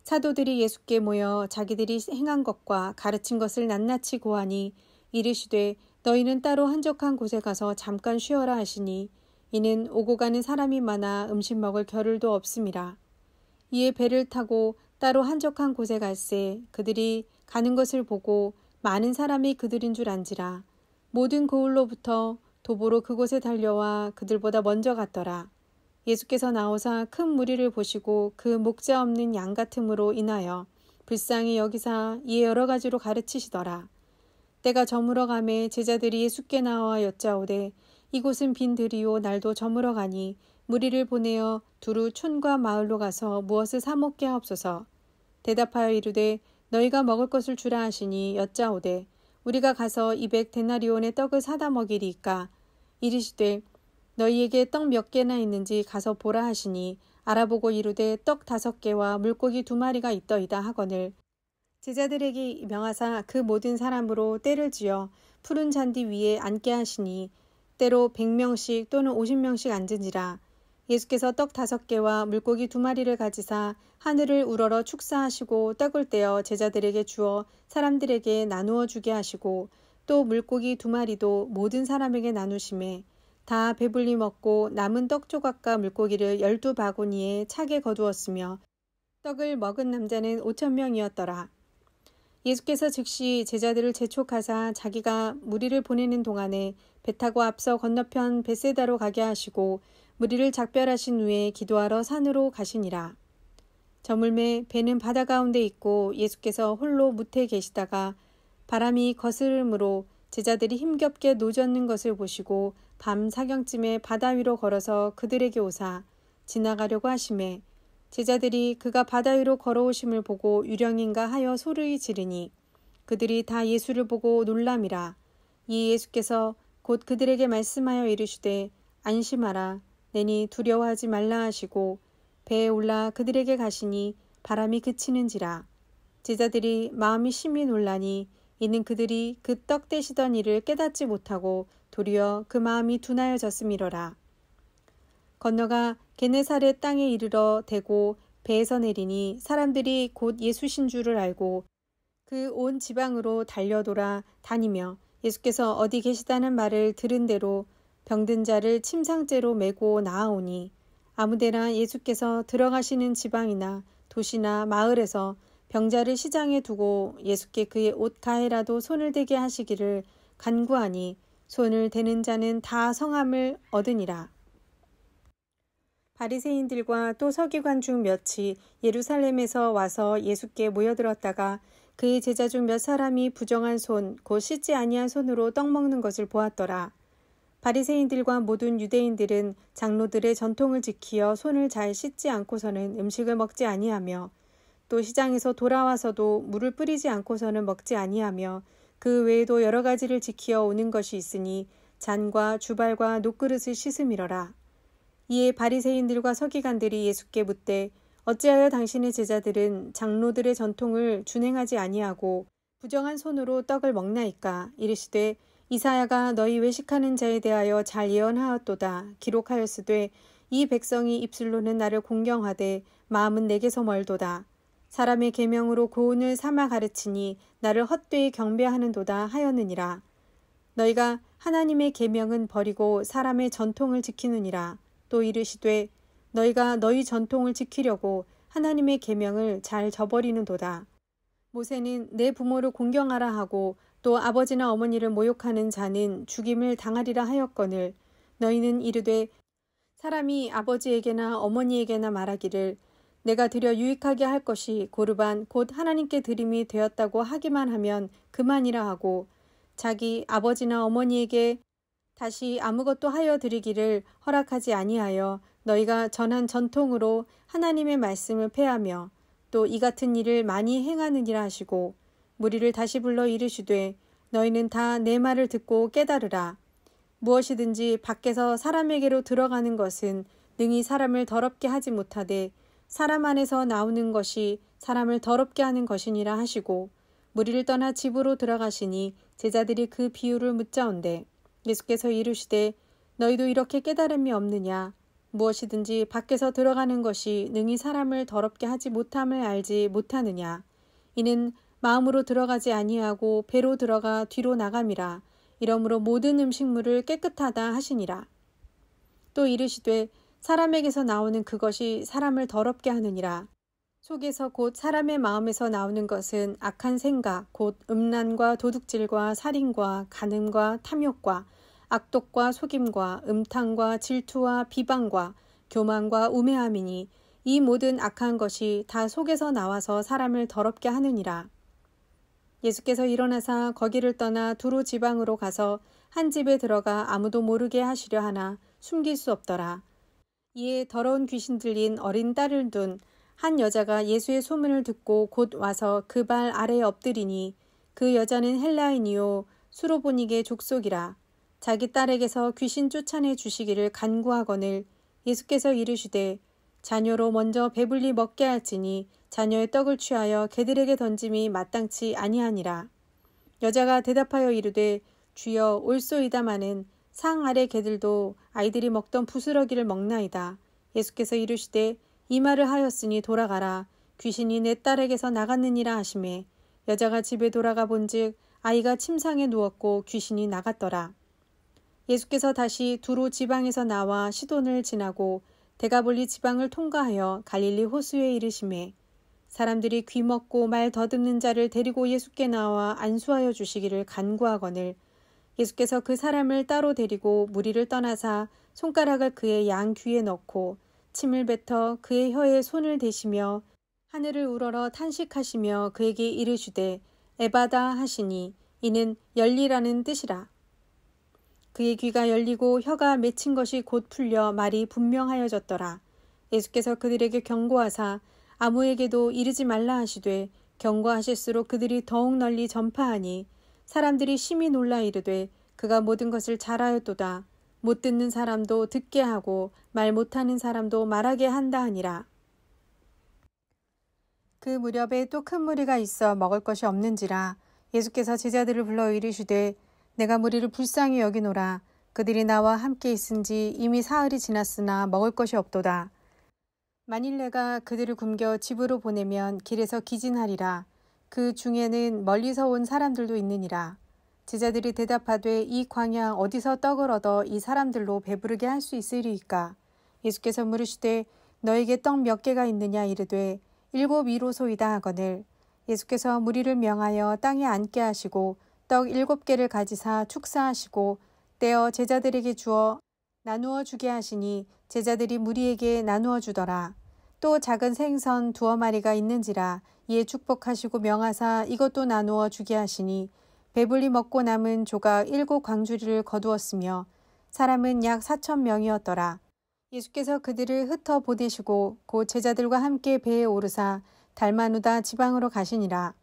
사도들이 예수께 모여 자기들이 행한 것과 가르친 것을 낱낱이 고하니 이르시되 너희는 따로 한적한 곳에 가서 잠깐 쉬어라 하시니 이는 오고 가는 사람이 많아 음식 먹을 겨를도 없음이라. 이에 배를 타고 따로 한적한 곳에 갈새 그들이 가는 것을 보고 많은 사람이 그들인 줄 안지라. 모든 거울로부터 도보로 그곳에 달려와 그들보다 먼저 갔더라. 예수께서 나오사 큰 무리를 보시고 그 목자 없는 양 같음으로 인하여 불쌍히 여기사 이에 여러 가지로 가르치시더라. 때가 저물어 가매 제자들이 예수께 나와 여짜오되 이곳은 빈 들이요 날도 저물어 가니 무리를 보내어 두루 촌과 마을로 가서 무엇을 사 먹게 하옵소서. 대답하여 이르되 너희가 먹을 것을 주라 하시니 여짜오되 우리가 가서 200데나리온의 떡을 사다 먹이리이까. 이르시되 너희에게 떡 몇 개나 있는지 가서 보라 하시니 알아보고 이르되 떡 5개와 물고기 2마리가 있더이다 하거늘 제자들에게 명하사 그 모든 사람으로 떼를 지어 푸른 잔디 위에 앉게 하시니 때로 100명씩 또는 50명씩 앉은지라. 예수께서 떡 5개와 물고기 2마리를 가지사 하늘을 우러러 축사하시고 떡을 떼어 제자들에게 주어 사람들에게 나누어 주게 하시고 또 물고기 2마리도 모든 사람에게 나누시매 다 배불리 먹고 남은 떡 조각과 물고기를 12바구니에 차게 거두었으며 떡을 먹은 남자는 5,000명이었더라. 예수께서 즉시 제자들을 재촉하사 자기가 무리를 보내는 동안에 배 타고 앞서 건너편 벳세다로 가게 하시고 무리를 작별하신 후에 기도하러 산으로 가시니라. 저물매 배는 바다 가운데 있고 예수께서 홀로 무태에 계시다가 바람이 거스름으로 제자들이 힘겹게 노젓는 것을 보시고 밤 사경쯤에 바다 위로 걸어서 그들에게 오사 지나가려고 하시매 제자들이 그가 바다 위로 걸어오심을 보고 유령인가 하여 소리 지르니 그들이 다 예수를 보고 놀람이라. 이 예수께서 곧 그들에게 말씀하여 이르시되 안심하라 내니 두려워하지 말라 하시고 배에 올라 그들에게 가시니 바람이 그치는지라. 제자들이 마음이 심히 놀라니 이는 그들이 그 떡 떼시던 일을 깨닫지 못하고 도리어 그 마음이 둔하여졌음이로라. 건너가 게네사렛 땅에 이르러 대고 배에서 내리니 사람들이 곧 예수신 줄을 알고 그 온 지방으로 달려돌아 다니며 예수께서 어디 계시다는 말을 들은 대로 병든 자를 침상째로 메고 나아오니 아무데나 예수께서 들어가시는 지방이나 도시나 마을에서 병자를 시장에 두고 예수께 그의 옷 가에라도 손을 대게 하시기를 간구하니 손을 대는 자는 다 성함을 얻으니라. 바리새인들과 또 서기관 중 몇이 예루살렘에서 와서 예수께 모여들었다가 그의 제자 중 몇 사람이 부정한 손, 곧 씻지 아니한 손으로 떡 먹는 것을 보았더라. 바리새인들과 모든 유대인들은 장로들의 전통을 지키어 손을 잘 씻지 않고서는 음식을 먹지 아니하며 또 시장에서 돌아와서도 물을 뿌리지 않고서는 먹지 아니하며 그 외에도 여러 가지를 지키어 오는 것이 있으니 잔과 주발과 녹그릇을 씻음이러라. 이에 바리새인들과 서기관들이 예수께 묻되 어찌하여 당신의 제자들은 장로들의 전통을 준행하지 아니하고 부정한 손으로 떡을 먹나이까? 이르시되 이사야가 너희 외식하는 자에 대하여 잘 예언하였도다. 기록하였으되 이 백성이 입술로는 나를 공경하되 마음은 내게서 멀도다. 사람의 계명으로 고운을 삼아 가르치니 나를 헛되이 경배하는도다 하였느니라. 너희가 하나님의 계명은 버리고 사람의 전통을 지키느니라. 또 이르시되 너희가 너희 전통을 지키려고 하나님의 계명을 잘 저버리는도다. 모세는 내 부모를 공경하라 하고 또 아버지나 어머니를 모욕하는 자는 죽임을 당하리라 하였거늘 너희는 이르되 사람이 아버지에게나 어머니에게나 말하기를 내가 드려 유익하게 할 것이 고르반 곧 하나님께 드림이 되었다고 하기만 하면 그만이라 하고 자기 아버지나 어머니에게 다시 아무것도 하여 드리기를 허락하지 아니하여 너희가 전한 전통으로 하나님의 말씀을 폐하며 또 이 같은 일을 많이 행하느니라 하시고 무리를 다시 불러 이르시되 너희는 다 내 말을 듣고 깨달으라. 무엇이든지 밖에서 사람에게로 들어가는 것은 능히 사람을 더럽게 하지 못하되 사람 안에서 나오는 것이 사람을 더럽게 하는 것이니라 하시고 무리를 떠나 집으로 들어가시니 제자들이 그 비유를 묻자온대 예수께서 이르시되 너희도 이렇게 깨달음이 없느냐. 무엇이든지 밖에서 들어가는 것이 능히 사람을 더럽게 하지 못함을 알지 못하느냐. 이는 마음으로 들어가지 아니하고 배로 들어가 뒤로 나감이라. 이러므로 모든 음식물을 깨끗하다 하시니라. 또 이르시되 사람에게서 나오는 그것이 사람을 더럽게 하느니라. 속에서 곧 사람의 마음에서 나오는 것은 악한 생각, 곧 음란과 도둑질과 살인과 간음과 탐욕과 악독과 속임과 음탕과 질투와 비방과 교만과 우매함이니 이 모든 악한 것이 다 속에서 나와서 사람을 더럽게 하느니라. 예수께서 일어나사 거기를 떠나 두로 지방으로 가서 한 집에 들어가 아무도 모르게 하시려 하나 숨길 수 없더라. 이에 더러운 귀신 들린 어린 딸을 둔 한 여자가 예수의 소문을 듣고 곧 와서 그 발 아래에 엎드리니 그 여자는 헬라인이요 수로보니게 족속이라. 자기 딸에게서 귀신 쫓아내 주시기를 간구하거늘 예수께서 이르시되 자녀로 먼저 배불리 먹게 할지니 자녀의 떡을 취하여 개들에게 던짐이 마땅치 아니하니라. 여자가 대답하여 이르되 주여 올소이다마는 상 아래 개들도 아이들이 먹던 부스러기를 먹나이다. 예수께서 이르시되 이 말을 하였으니 돌아가라. 귀신이 내 딸에게서 나갔느니라 하시매 여자가 집에 돌아가 본즉 아이가 침상에 누웠고 귀신이 나갔더라. 예수께서 다시 두로 지방에서 나와 시돈을 지나고 데가볼리 지방을 통과하여 갈릴리 호수에 이르시매 사람들이 귀 먹고 말 더듬는 자를 데리고 예수께 나와 안수하여 주시기를 간구하거늘 예수께서 그 사람을 따로 데리고 무리를 떠나사 손가락을 그의 양 귀에 넣고 침을 뱉어 그의 혀에 손을 대시며 하늘을 우러러 탄식하시며 그에게 이르시되 에바다 하시니 이는 열리라는 뜻이라. 그의 귀가 열리고 혀가 맺힌 것이 곧 풀려 말이 분명하여졌더라. 예수께서 그들에게 경고하사 아무에게도 이르지 말라 하시되 경고하실수록 그들이 더욱 널리 전파하니 사람들이 심히 놀라 이르되 그가 모든 것을 잘하였도다. 못 듣는 사람도 듣게 하고 말 못하는 사람도 말하게 한다 하니라. 그 무렵에 또 큰 무리가 있어 먹을 것이 없는지라 예수께서 제자들을 불러 이르시되 내가 무리를 불쌍히 여기노라. 그들이 나와 함께 있은지 이미 사흘이 지났으나 먹을 것이 없도다. 만일 내가 그들을 굶겨 집으로 보내면 길에서 기진하리라. 그 중에는 멀리서 온 사람들도 있느니라. 제자들이 대답하되 이 광야 어디서 떡을 얻어 이 사람들로 배부르게 할 수 있으리이까. 예수께서 물으시되 너에게 떡 몇 개가 있느냐 이르되 7 이로소이다 하거늘 예수께서 무리를 명하여 땅에 앉게 하시고 떡 7개를 가지사 축사하시고 떼어 제자들에게 주어 나누어 주게 하시니 제자들이 무리에게 나누어 주더라. 또 작은 생선 2마리가 있는지라 이에 축복하시고 명하사 이것도 나누어 주게 하시니 배불리 먹고 남은 조각 7 광주리를 거두었으며 사람은 약 4,000명이었더라. 예수께서 그들을 흩어 보내시고 곧 제자들과 함께 배에 오르사 달마누다 지방으로 가시니라.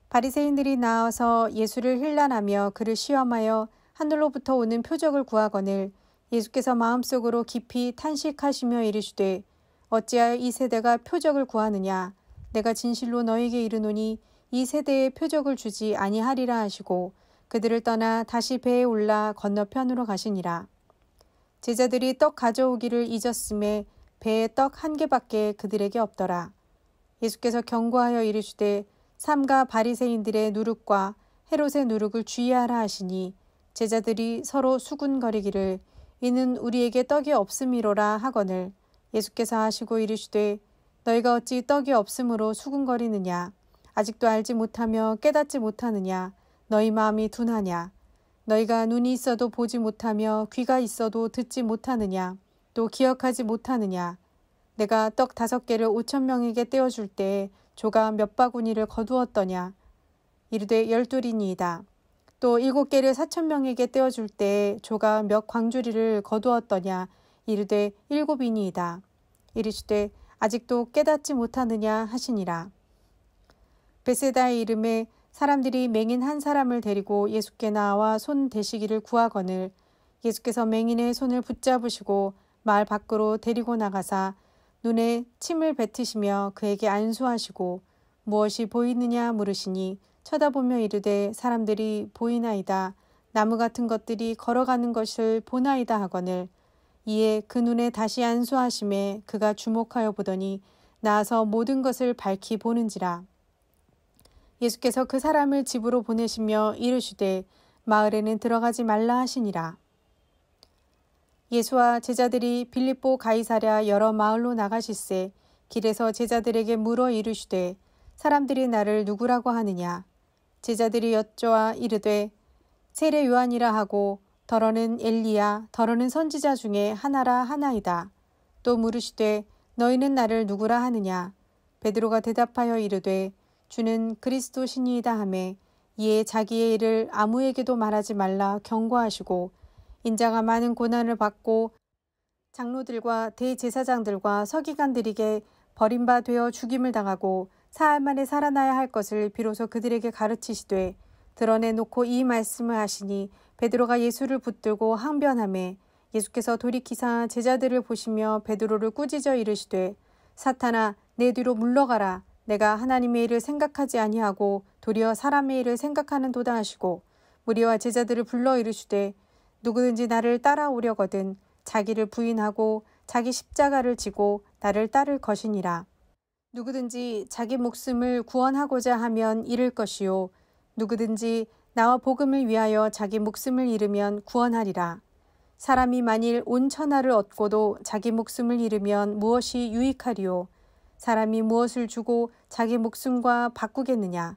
바리새인들이 나와서 예수를 힐난하며 그를 시험하여 하늘로부터 오는 표적을 구하거늘 예수께서 마음속으로 깊이 탄식하시며 이르시되 어찌하여 이 세대가 표적을 구하느냐. 내가 진실로 너에게 이르노니 이 세대에 표적을 주지 아니하리라 하시고 그들을 떠나 다시 배에 올라 건너편으로 가시니라. 제자들이 떡 가져오기를 잊었음에 배에 떡 1개밖에 그들에게 없더라. 예수께서 경고하여 이르시되 삼가 바리새인들의 누룩과 헤롯의 누룩을 주의하라 하시니 제자들이 서로 수군거리기를 이는 우리에게 떡이 없음이로라 하거늘 예수께서 하시고 이르시되 너희가 어찌 떡이 없음으로 수군거리느냐. 아직도 알지 못하며 깨닫지 못하느냐. 너희 마음이 둔하냐. 너희가 눈이 있어도 보지 못하며 귀가 있어도 듣지 못하느냐. 또 기억하지 못하느냐. 내가 떡 5개를 5,000명에게 떼어줄 때에 조가 몇 바구니를 거두었더냐? 이르되 12이니이다. 또 7개를 4,000명에게 떼어줄 때에 조가 몇 광주리를 거두었더냐? 이르되 7이니이다. 이르시되 아직도 깨닫지 못하느냐 하시니라. 베세다의 이름에 사람들이 맹인 한 사람을 데리고 예수께 나와 손 대시기를 구하거늘 예수께서 맹인의 손을 붙잡으시고 마을 밖으로 데리고 나가사 눈에 침을 뱉으시며 그에게 안수하시고 무엇이 보이느냐 물으시니 쳐다보며 이르되 사람들이 보이나이다. 나무 같은 것들이 걸어가는 것을 보나이다 하거늘 이에 그 눈에 다시 안수하심에 그가 주목하여 보더니 나아서 모든 것을 밝히 보는지라. 예수께서 그 사람을 집으로 보내시며 이르시되 마을에는 들어가지 말라 하시니라. 예수와 제자들이 빌립보 가이사랴 여러 마을로 나가실새 길에서 제자들에게 물어 이르시되 사람들이 나를 누구라고 하느냐? 제자들이 여쭈어 이르되 세례 요한이라 하고 더러는 엘리야 더러는 선지자 중에 하나라 하나이다. 또 물으시되 너희는 나를 누구라 하느냐? 베드로가 대답하여 이르되 주는 그리스도 신이이다 하매 이에 자기의 일을 아무에게도 말하지 말라 경고하시고 인자가 많은 고난을 받고 장로들과 대제사장들과 서기관들에게 버림바 되어 죽임을 당하고 사흘 만에 살아나야 할 것을 비로소 그들에게 가르치시되 드러내놓고 이 말씀을 하시니 베드로가 예수를 붙들고 항변하매 예수께서 돌이키사 제자들을 보시며 베드로를 꾸짖어 이르시되 사탄아 내 뒤로 물러가라. 내가 하나님의 일을 생각하지 아니하고 도리어 사람의 일을 생각하는도다 하시고 무리와 제자들을 불러 이르시되 누구든지 나를 따라오려거든 자기를 부인하고 자기 십자가를 지고 나를 따를 것이니라. 누구든지 자기 목숨을 구원하고자 하면 잃을 것이요 누구든지 나와 복음을 위하여 자기 목숨을 잃으면 구원하리라. 사람이 만일 온 천하를 얻고도 자기 목숨을 잃으면 무엇이 유익하리요? 사람이 무엇을 주고 자기 목숨과 바꾸겠느냐?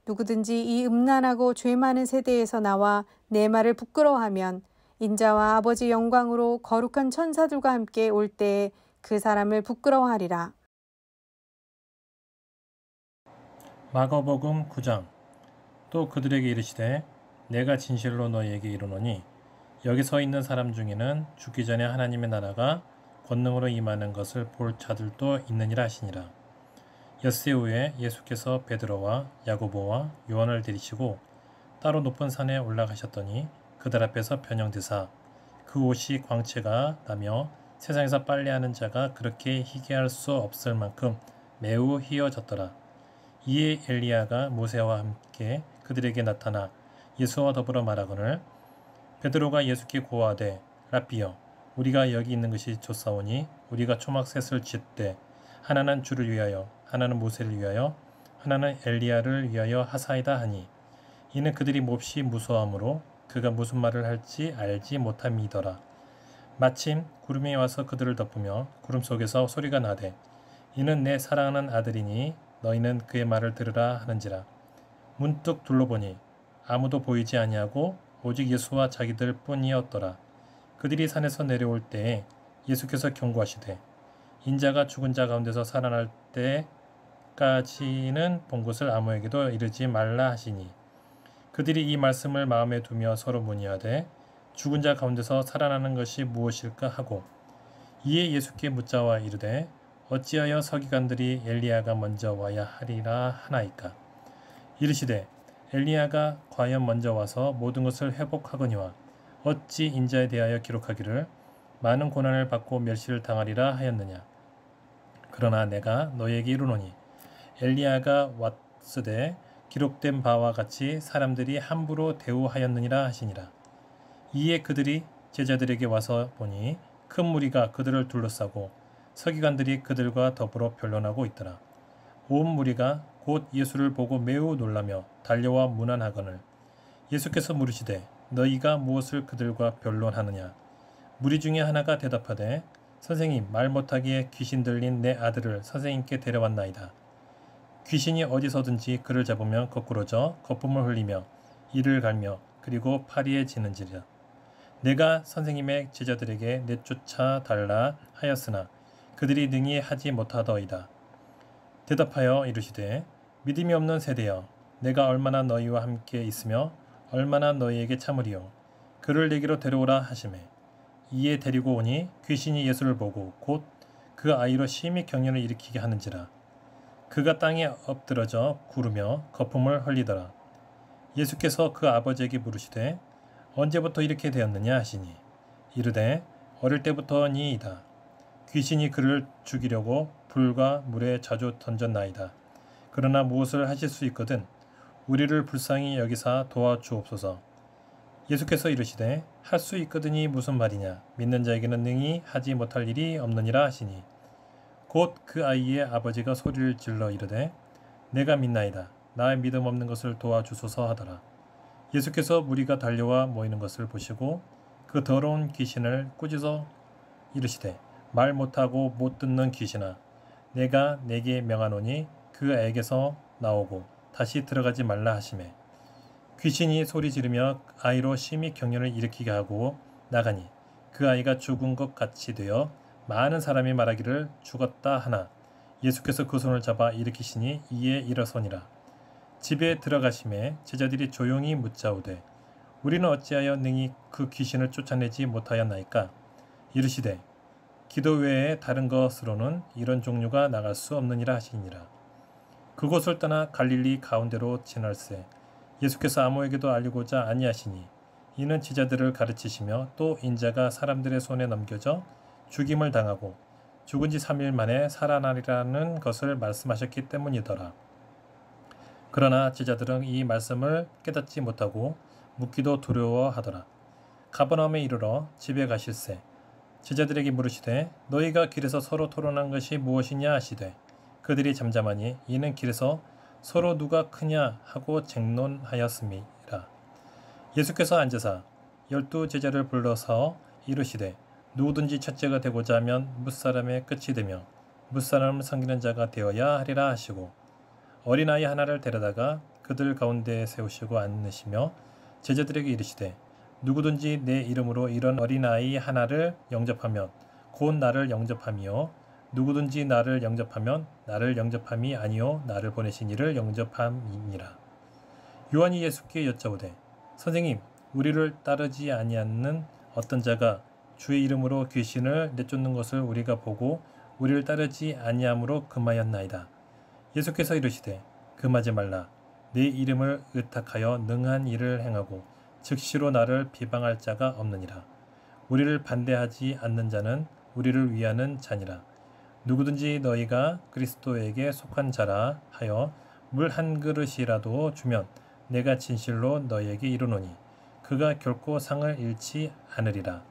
누구든지 이 음란하고 죄 많은 세대에서 나와 내 말을 부끄러워하면 인자와 아버지 영광으로 거룩한 천사들과 함께 올 때에 그 사람을 부끄러워하리라.
마가복음 9장. 또 그들에게 이르시되 내가 진실로 너희에게 이르노니 여기 서 있는 사람 중에는 죽기 전에 하나님의 나라가 권능으로 임하는 것을 볼 자들도 있느니라 하시니라. 엿새 후에 예수께서 베드로와 야고보와 요한을 데리시고 따로 높은 산에 올라가셨더니 그들 앞에서 변형되사 그 옷이 광채가 나며 세상에서 빨래하는 자가 그렇게 희게할 수 없을 만큼 매우 희어졌더라. 이에 엘리야가 모세와 함께 그들에게 나타나 예수와 더불어 말하거늘 베드로가 예수께 고하되 라삐여 우리가 여기 있는 것이 좋사오니 우리가 초막셋을 짓되 하나는 주를 위하여 하나는 모세를 위하여 하나는 엘리야를 위하여 하사이다 하니 이는 그들이 몹시 무서워하므로 그가 무슨 말을 할지 알지 못함이더라. 마침 구름이 와서 그들을 덮으며 구름 속에서 소리가 나되 이는 내 사랑하는 아들이니 너희는 그의 말을 들으라 하는지라. 문득 둘러보니 아무도 보이지 아니하고 오직 예수와 자기들 뿐이었더라. 그들이 산에서 내려올 때에 예수께서 경고하시되 인자가 죽은 자 가운데서 살아날 때까지는 본 것을 아무에게도 이르지 말라 하시니 그들이 이 말씀을 마음에 두며 서로 문의하되 죽은 자 가운데서 살아나는 것이 무엇일까 하고 이에 예수께 묻자와 이르되 어찌하여 서기관들이 엘리야가 먼저 와야 하리라 하나이까. 이르시되 엘리야가 과연 먼저 와서 모든 것을 회복하거니와 어찌 인자에 대하여 기록하기를 많은 고난을 받고 멸시를 당하리라 하였느냐. 그러나 내가 너희에게 이르노니 엘리야가 왔으되 기록된 바와 같이 사람들이 함부로 대우하였느니라 하시니라. 이에 그들이 제자들에게 와서 보니 큰 무리가 그들을 둘러싸고 서기관들이 그들과 더불어 변론하고 있더라. 온 무리가 곧 예수를 보고 매우 놀라며 달려와 문안하거늘 예수께서 물으시되 너희가 무엇을 그들과 변론하느냐. 무리 중에 하나가 대답하되 선생님 말 못하기에 귀신 들린 내 아들을 선생님께 데려왔나이다. 귀신이 어디서든지 그를 잡으면 거꾸러져 거품을 흘리며 이를 갈며 그리고 파리에 지는지라. 내가 선생님의 제자들에게 내쫓아 달라 하였으나 그들이 능히 하지 못하더이다. 대답하여 이르시되 믿음이 없는 세대여 내가 얼마나 너희와 함께 있으며 얼마나 너희에게 참으리요. 그를 내게로 데려오라 하시매 이에 데리고 오니 귀신이 예수를 보고 곧 그 아이로 심히 경련을 일으키게 하는지라. 그가 땅에 엎드러져 구르며 거품을 흘리더라. 예수께서 그 아버지에게 물으시되 언제부터 이렇게 되었느냐 하시니 이르되 어릴 때부터니이다. 귀신이 그를 죽이려고 불과 물에 자주 던졌나이다. 그러나 무엇을 하실 수 있거든 우리를 불쌍히 여기사 도와주옵소서. 예수께서 이르시되 할 수 있거든이 무슨 말이냐. 믿는 자에게는 능히 하지 못할 일이 없느니라 하시니 곧 그 아이의 아버지가 소리를 질러 이르되 내가 믿나이다. 나의 믿음 없는 것을 도와주소서 하더라. 예수께서 무리가 달려와 모이는 것을 보시고 그 더러운 귀신을 꾸짖어 이르시되 말 못하고 못 듣는 귀신아 내가 네게 명하노니 그 애에게서 나오고 다시 들어가지 말라 하시매 귀신이 소리 지르며 아이로 심히 경련을 일으키게 하고 나가니 그 아이가 죽은 것 같이 되어 많은 사람이 말하기를 죽었다 하나 예수께서 그 손을 잡아 일으키시니 이에 일어서니라. 집에 들어가심에 제자들이 조용히 묻자오되 우리는 어찌하여 능히 그 귀신을 쫓아내지 못하였나이까. 이르시되 기도 외에 다른 것으로는 이런 종류가 나갈 수 없느니라 하시니라. 그곳을 떠나 갈릴리 가운데로 지날새 예수께서 아무에게도 알리고자 아니하시니 이는 제자들을 가르치시며 또 인자가 사람들의 손에 넘겨져 죽임을 당하고 죽은 지 3일 만에 살아나리라는 것을 말씀하셨기 때문이더라. 그러나 제자들은 이 말씀을 깨닫지 못하고 묻기도 두려워하더라. 가버나움에 이르러 집에 가실새 제자들에게 물으시되 너희가 길에서 서로 토론한 것이 무엇이냐 하시되 그들이 잠잠하니 이는 길에서 서로 누가 크냐 하고 쟁론하였음이라. 예수께서 앉으사 12 제자를 불러서 이르시되 누구든지 첫째가 되고자 하면 뭇사람의 끝이 되며 뭇사람을 섬기는 자가 되어야 하리라 하시고 어린아이 하나를 데려다가 그들 가운데에 세우시고 앉으시며 제자들에게 이르시되 누구든지 내 이름으로 이런 어린아이 하나를 영접하면 곧 나를 영접함이요 누구든지 나를 영접하면 나를 영접함이 아니요 나를 보내신 이를 영접함이니라. 요한이 예수께 여짜오되 선생님 우리를 따르지 아니하는 어떤 자가 주의 이름으로 귀신을 내쫓는 것을 우리가 보고 우리를 따르지 아니함으로 금하였나이다. 예수께서 이르시되 금하지 말라. 내 이름을 의탁하여 능한 일을 행하고 즉시로 나를 비방할 자가 없느니라. 우리를 반대하지 않는 자는 우리를 위하는 자니라. 누구든지 너희가 그리스도에게 속한 자라 하여 물 한 그릇이라도 주면 내가 진실로 너희에게 이르노니 그가 결코 상을 잃지 않으리라.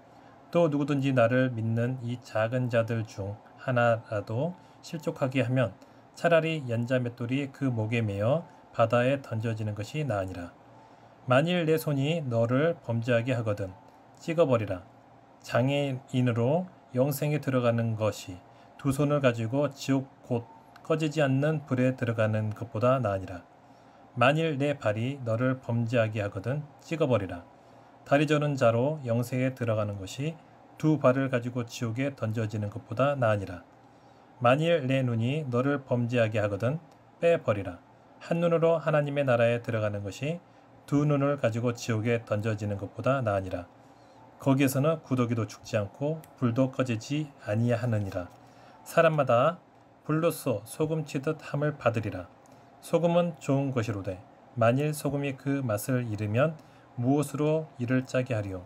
또 누구든지 나를 믿는 이 작은 자들 중 하나라도 실족하게 하면 차라리 연자 맷돌이 그 목에 매어 바다에 던져지는 것이 나으니라. 만일 내 손이 너를 범죄하게 하거든 찍어버리라. 장애인으로 영생에 들어가는 것이 두 손을 가지고 지옥 곧 꺼지지 않는 불에 들어가는 것보다 나으니라. 만일 내 발이 너를 범죄하게 하거든 찍어버리라. 다리 저는 자로 영생에 들어가는 것이 두 발을 가지고 지옥에 던져지는 것보다 나으니라. 만일 내 눈이 너를 범죄하게 하거든 빼버리라. 한 눈으로 하나님의 나라에 들어가는 것이 두 눈을 가지고 지옥에 던져지는 것보다 나으니라. 거기에서는 구더기도 죽지 않고 불도 꺼지지 아니하느니라. 사람마다 불로써 소금 치듯 함을 받으리라. 소금은 좋은 것이로되 만일 소금이 그 맛을 잃으면 무엇으로 이를 짜게 하리요.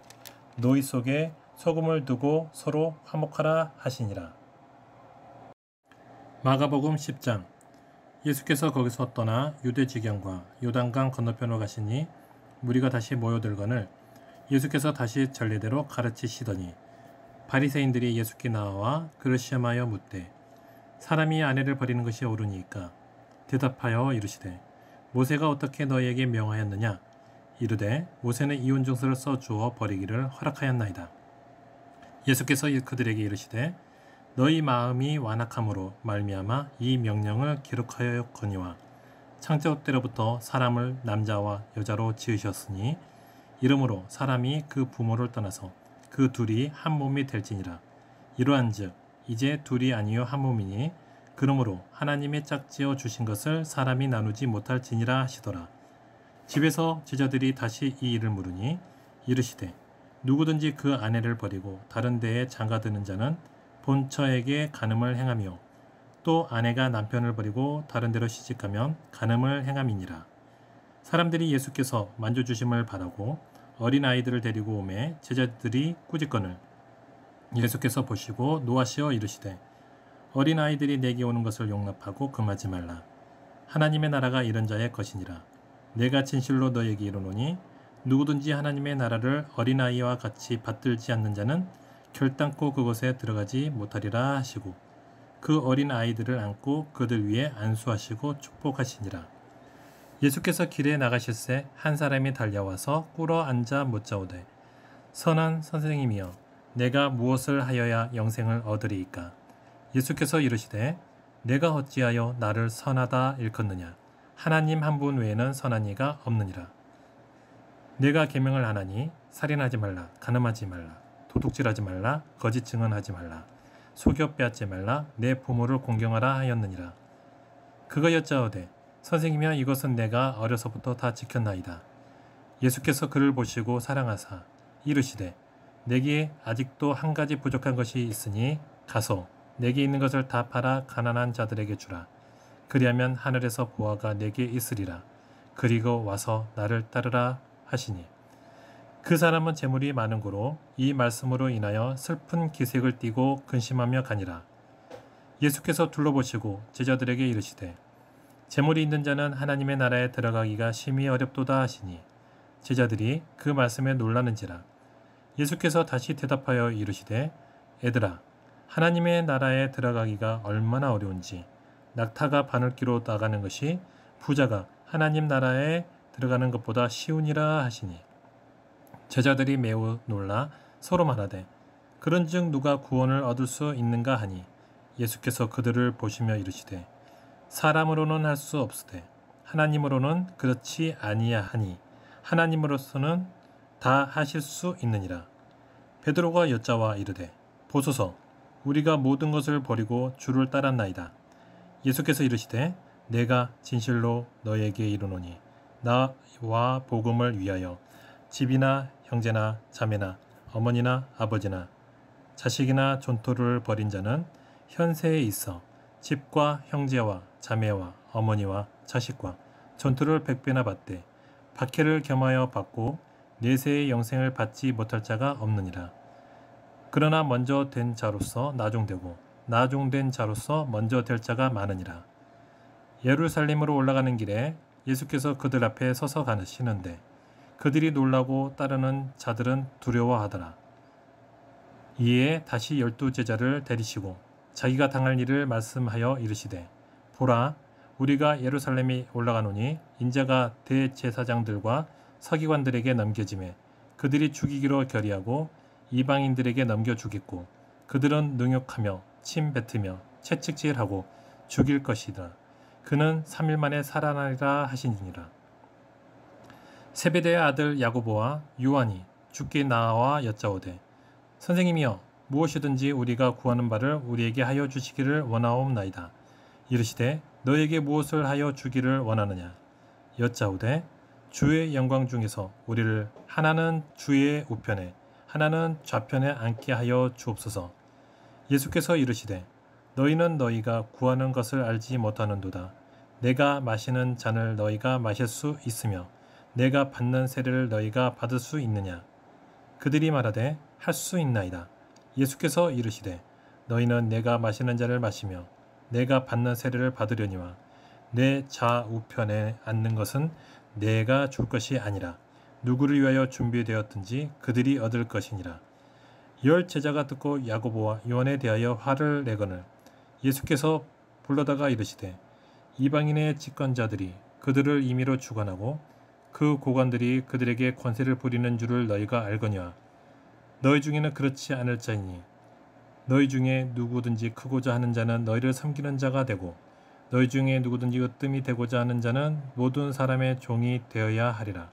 노이 속에 소금을 두고 서로 화목하라 하시니라. 마가복음 10장. 예수께서 거기서 떠나 유대 지경과 요단강 건너편으로 가시니 무리가 다시 모여들거늘 예수께서 다시 전례대로 가르치시더니 바리새인들이 예수께 나와 그를 시험하여 묻되 사람이 아내를 버리는 것이 옳으니까. 대답하여 이르시되 모세가 어떻게 너희에게 명하였느냐. 이르되 모세는 이혼 증서를 써주어 버리기를 허락하였나이다. 예수께서 그들에게 이르시되 너희 마음이 완악함으로 말미암아 이 명령을 기록하였거니와 창조 때로부터 사람을 남자와 여자로 지으셨으니 이러므로 사람이 그 부모를 떠나서 그 둘이 한 몸이 될지니라. 이러한즉 이제 둘이 아니요 한 몸이니 그러므로 하나님의 짝지어 주신 것을 사람이 나누지 못할지니라 하시더라. 집에서 제자들이 다시 이 일을 물으니 이르시되 누구든지 그 아내를 버리고 다른 데에 장가드는 자는 본처에게 간음을 행하며 또 아내가 남편을 버리고 다른 데로 시집가면 간음을 행함이니라. 사람들이 예수께서 만져주심을 바라고 어린아이들을 데리고 오매 제자들이 꾸짖거늘 예수께서 보시고 노하시어 이르시되 어린아이들이 내게 오는 것을 용납하고 금하지 말라. 하나님의 나라가 이런 자의 것이니라. 내가 진실로 너에게 이르노니 누구든지 하나님의 나라를 어린아이와 같이 받들지 않는 자는 결단코 그곳에 들어가지 못하리라 하시고 그 어린아이들을 안고 그들 위에 안수하시고 축복하시니라. 예수께서 길에 나가실새 한 사람이 달려와서 꿇어 앉아 묻자오되 선한 선생님이여 내가 무엇을 하여야 영생을 얻으리이까? 예수께서 이르시되 내가 어찌하여 나를 선하다 일컫느냐? 하나님 한 분 외에는 선한 이가 없느니라. 내가 계명을 하나니 살인하지 말라, 간음하지 말라, 도둑질하지 말라, 거짓 증언하지 말라, 속여 빼앗지 말라, 내 부모를 공경하라 하였느니라. 그가 여짜오되 선생님이여 이것은 내가 어려서부터 다 지켰나이다. 예수께서 그를 보시고 사랑하사 이르시되 내게 아직도 한 가지 부족한 것이 있으니 가서 내게 있는 것을 다 팔아 가난한 자들에게 주라. 그리하면 하늘에서 보화가 내게 있으리라. 그리고 와서 나를 따르라 하시니 그 사람은 재물이 많은 고로 이 말씀으로 인하여 슬픈 기색을 띠고 근심하며 가니라. 예수께서 둘러보시고 제자들에게 이르시되 재물이 있는 자는 하나님의 나라에 들어가기가 심히 어렵도다 하시니 제자들이 그 말씀에 놀라는지라. 예수께서 다시 대답하여 이르시되 애들아 하나님의 나라에 들어가기가 얼마나 어려운지 낙타가 바늘기로 나가는 것이 부자가 하나님 나라에 들어가는 것보다 쉬우니라 하시니 제자들이 매우 놀라 서로 말하되 그런즉 누가 구원을 얻을 수 있는가 하니 예수께서 그들을 보시며 이르시되 사람으로는 할 수 없으되 하나님으로는 그렇지 아니하니 하나님으로서는 다 하실 수 있느니라. 베드로가 여짜와 이르되 보소서 우리가 모든 것을 버리고 주를 따랐나이다. 예수께서 이르시되 내가 진실로 너에게 이르노니 나와 복음을 위하여 집이나 형제나 자매나 어머니나 아버지나 자식이나 존토를 버린 자는 현세에 있어 집과 형제와 자매와 어머니와 자식과 존토를 100배나 받되 박해를 겸하여 받고 내세의 영생을 받지 못할 자가 없느니라. 그러나 먼저 된 자로서 나중되고 나중된 자로서 먼저 될 자가 많으니라. 예루살렘으로 올라가는 길에 예수께서 그들 앞에 서서 가시는데 그들이 놀라고 따르는 자들은 두려워하더라. 이에 다시 12 제자를 데리시고 자기가 당할 일을 말씀하여 이르시되 보라 우리가 예루살렘에 올라가노니 인자가 대제사장들과 서기관들에게 넘겨지매 그들이 죽이기로 결의하고 이방인들에게 넘겨주겠고 그들은 능욕하며 침 뱉으며 채찍질하고 죽일 것이다. 그는 3일 만에 살아나리라 하시니라. 세베대의 아들 야고보와 요한이 주께 나와 여짜오되 선생님이여 무엇이든지 우리가 구하는 바를 우리에게 하여 주시기를 원하옵나이다. 이르시되 너에게 무엇을 하여 주기를 원하느냐. 여짜오되 주의 영광 중에서 우리를 하나는 주의 우편에 하나는 좌편에 앉게 하여 주옵소서. 예수께서 이르시되 너희는 너희가 구하는 것을 알지 못하는도다. 내가 마시는 잔을 너희가 마실 수 있으며 내가 받는 세례를 너희가 받을 수 있느냐. 그들이 말하되 할 수 있나이다. 예수께서 이르시되 너희는 내가 마시는 잔을 마시며 내가 받는 세례를 받으려니와 내 좌우편에 앉는 것은 내가 줄 것이 아니라 누구를 위하여 준비되었든지 그들이 얻을 것이니라. 10 제자가 듣고 야고보와 요한에 대하여 화를 내거늘 예수께서 불러다가 이르시되 이방인의 집권자들이 그들을 임의로 주관하고 그 고관들이 그들에게 권세를 부리는 줄을 너희가 알거니와 너희 중에는 그렇지 않을 자이니 너희 중에 누구든지 크고자 하는 자는 너희를 섬기는 자가 되고 너희 중에 누구든지 으뜸이 되고자 하는 자는 모든 사람의 종이 되어야 하리라.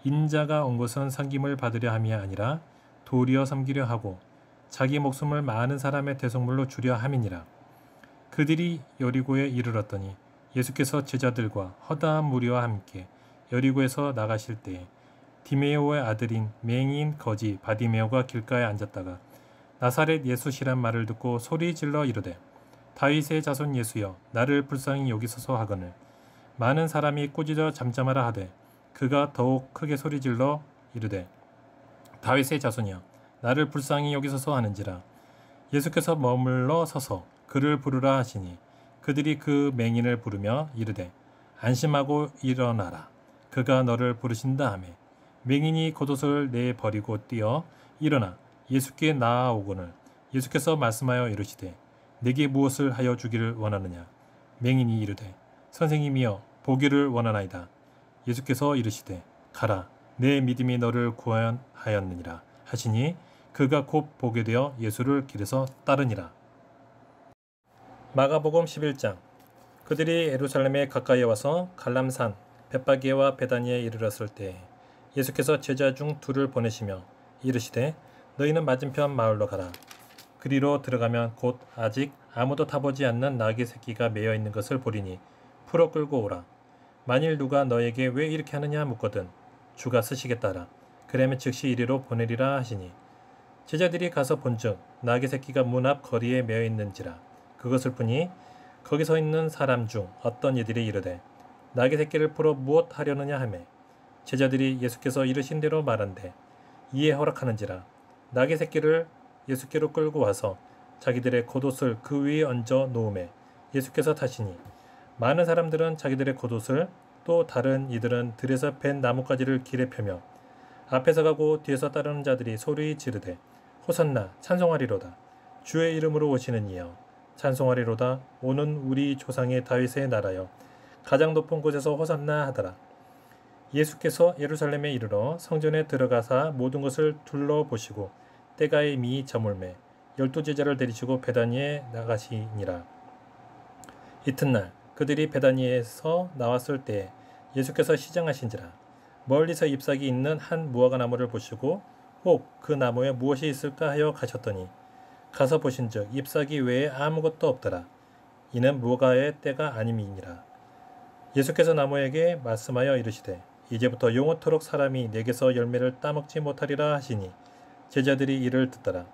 인자가 온 것은 섬김을 받으려 함이 아니라 도리어 섬기려 하고 자기 목숨을 많은 사람의 대속물로 주려 함이니라. 그들이 여리고에 이르렀더니 예수께서 제자들과 허다한 무리와 함께 여리고에서 나가실 때에 디메오의 아들인 맹인 거지 바디메오가 길가에 앉았다가 나사렛 예수시란 말을 듣고 소리 질러 이르되 다윗의 자손 예수여 나를 불쌍히 여기소서 하거늘 많은 사람이 꾸짖어 잠잠하라 하되 그가 더욱 크게 소리 질러 이르되 다윗의 자손이여 나를 불쌍히 여기소서 하는지라. 예수께서 머물러 서서 그를 부르라 하시니 그들이 그 맹인을 부르며 이르되 안심하고 일어나라 그가 너를 부르신다 하매 맹인이 겉옷을 내버리고 뛰어 일어나 예수께 나아오거늘 예수께서 말씀하여 이르시되 내게 무엇을 하여 주기를 원하느냐. 맹인이 이르되 선생님이여 보기를 원하나이다. 예수께서 이르시되 가라 내 믿음이 너를 구원하였느니라 하시니 그가 곧 보게 되어 예수를 길에서 따르니라. 마가복음 11장. 그들이 예루살렘에 가까이 와서 갈람산 벳바게와 베다니에 이르렀을 때 예수께서 제자 중 둘을 보내시며 이르시되 너희는 맞은편 마을로 가라. 그리로 들어가면 곧 아직 아무도 타보지 않는 나귀 새끼가 매여 있는 것을 보리니 풀어 끌고 오라. 만일 누가 너에게 왜 이렇게 하느냐 묻거든 주가 쓰시겠다라. 그러면 즉시 이리로 보내리라 하시니 제자들이 가서 본즉 나귀 새끼가 문 앞 거리에 매여 있는지라. 그것을 보니 거기 서 있는 사람 중 어떤 이들이 이르되 나귀 새끼를 풀어 무엇 하려느냐 하매 제자들이 예수께서 이르신 대로 말한대 이에 허락하는지라. 나귀 새끼를 예수께로 끌고 와서 자기들의 겉옷을 그 위에 얹어 놓음에 예수께서 타시니 많은 사람들은 자기들의 겉옷을 또 다른 이들은 들에서 벤 나뭇가지를 길에 펴며 앞에서 가고 뒤에서 따르는 자들이 소리 지르되 호산나 찬송하리로다. 주의 이름으로 오시는 이여 찬송하리로다. 오는 우리 조상의 다윗의 나라여 가장 높은 곳에서 호산나 하더라. 예수께서 예루살렘에 이르러 성전에 들어가사 모든 것을 둘러보시고 때가 이미 저물매 12 제자를 데리시고 베다니에 나가시니라. 이튿날 그들이 베다니에서 나왔을 때에 예수께서 시장하신지라. 멀리서 잎사귀 있는 한 무화과 나무를 보시고 혹 그 나무에 무엇이 있을까 하여 가셨더니 가서 보신즉 잎사귀 외에 아무것도 없더라. 이는 무화과의 때가 아님이니라. 예수께서 나무에게 말씀하여 이르시되 이제부터 영원토록 사람이 내게서 열매를 따먹지 못하리라 하시니 제자들이 이를 듣더라.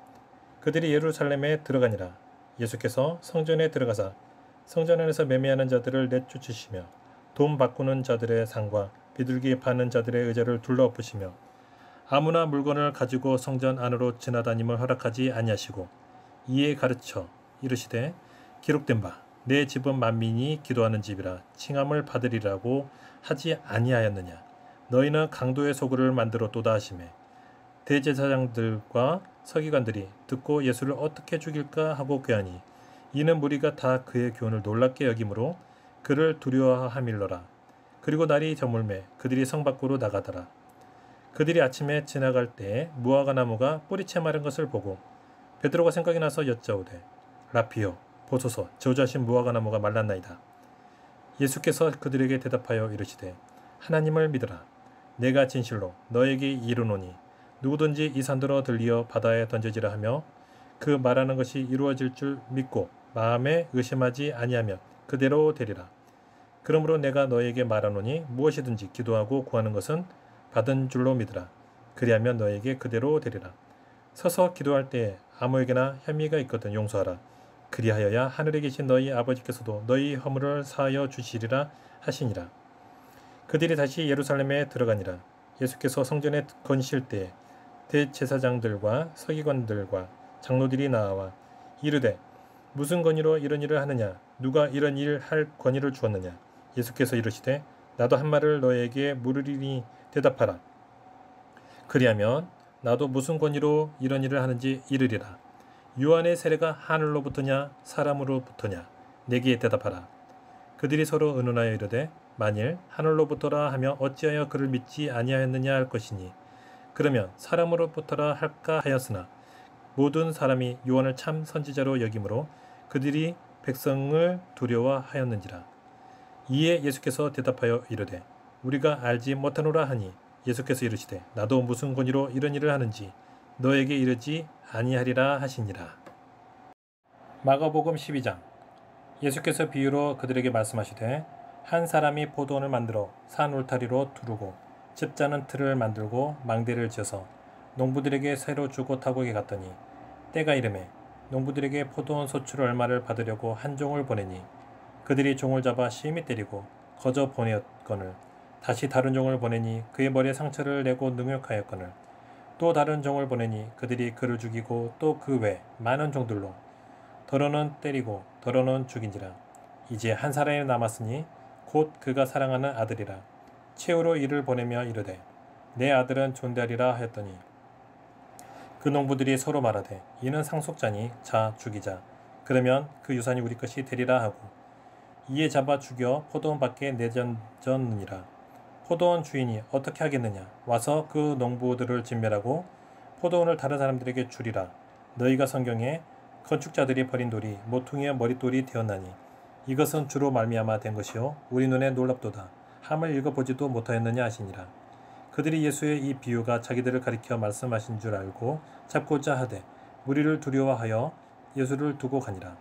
그들이 예루살렘에 들어가니라. 예수께서 성전에 들어가사 성전 안에서 매매하는 자들을 내쫓으시며 돈 바꾸는 자들의 상과 비둘기 파는 자들의 의자를 둘러엎으시며 아무나 물건을 가지고 성전 안으로 지나다님을 허락하지 아니하시고 이에 가르쳐 이르시되 기록된 바 내 집은 만민이 기도하는 집이라 칭함을 받으리라고 하지 아니하였느냐. 너희는 강도의 소굴을 만들었도다 하시매 대제사장들과 서기관들이 듣고 예수를 어떻게 죽일까 하고 꾀하니 이는 무리가 다 그의 교훈을 놀랍게 여김으로 그를 두려워함일러라. 그리고 날이 저물매 그들이 성 밖으로 나가더라. 그들이 아침에 지나갈 때에 무화과 나무가 뿌리채 마른 것을 보고 베드로가 생각이 나서 여짜오되 라피여 보소서 저주하신 무화과 나무가 말랐나이다. 예수께서 그들에게 대답하여 이르시되 하나님을 믿으라. 내가 진실로 너에게 이르노니 누구든지 이 산더러 들리어 바다에 던져지라 하며 그 말하는 것이 이루어질 줄 믿고 마음에 의심하지 아니하면 그대로 되리라. 그러므로 내가 너에게 말하노니 무엇이든지 기도하고 구하는 것은 받은 줄로 믿으라. 그리하면 너에게 그대로 되리라. 서서 기도할 때에 아무에게나 혐의가 있거든 용서하라. 그리하여야 하늘에 계신 너희 아버지께서도 너희 허물을 사하여 주시리라 하시니라. 그들이 다시 예루살렘에 들어가니라. 예수께서 성전에 거니실 때에 대제사장들과 서기관들과 장로들이 나와 이르되 무슨 권위로 이런 일을 하느냐. 누가 이런 일을 할 권위를 주었느냐. 예수께서 이르시되 나도 한 말을 너에게 물으리니 대답하라. 그리하면 나도 무슨 권위로 이런 일을 하는지 이르리라. 요한의 세례가 하늘로부터냐 사람으로부터냐 내게 대답하라. 그들이 서로 의논하여 이르되 만일 하늘로부터라 하며 어찌하여 그를 믿지 아니하였느냐 할 것이니 그러면 사람으로부터라 할까 하였으나 모든 사람이 요한을 참 선지자로 여김으로 그들이 백성을 두려워하였는지라. 이에 예수께서 대답하여 이르되 우리가 알지 못하노라 하니 예수께서 이르시되 나도 무슨 권위로 이런 일을 하는지 너에게 이르지 아니하리라 하시니라. 마가복음 12장. 예수께서 비유로 그들에게 말씀하시되 한 사람이 포도원을 만들어 산 울타리로 두르고 집자는 틀을 만들고 망대를 지어서 농부들에게 새로 주고 타국에 갔더니 때가 이르매 농부들에게 포도원 소출 얼마를 받으려고 한 종을 보내니 그들이 종을 잡아 심히 때리고 거저 보내었거늘 다시 다른 종을 보내니 그의 머리에 상처를 내고 능욕하였거늘 또 다른 종을 보내니 그들이 그를 죽이고 또 그 외 많은 종들로 더러는 때리고 더러는 죽인지라. 이제 한 사람이 남았으니 곧 그가 사랑하는 아들이라. 최후로 이를 보내며 이르되 내 아들은 존대하리라 하였더니 그 농부들이 서로 말하되 이는 상속자니 자 죽이자. 그러면 그 유산이 우리 것이 되리라 하고 이에 잡아 죽여 포도원 밖에 내던졌느니라. 포도원 주인이 어떻게 하겠느냐. 와서 그 농부들을 진멸하고 포도원을 다른 사람들에게 주리라. 너희가 성경에 건축자들이 버린 돌이 모퉁이의 머릿돌이 되었나니 이것은 주로 말미암아 된 것이요 우리 눈에 놀랍도다. 함을 읽어보지도 못하였느냐 하시니라. 그들이 예수의 이 비유가 자기들을 가리켜 말씀하신 줄 알고 잡고자 하되 무리를 두려워하여 예수를 두고 가니라.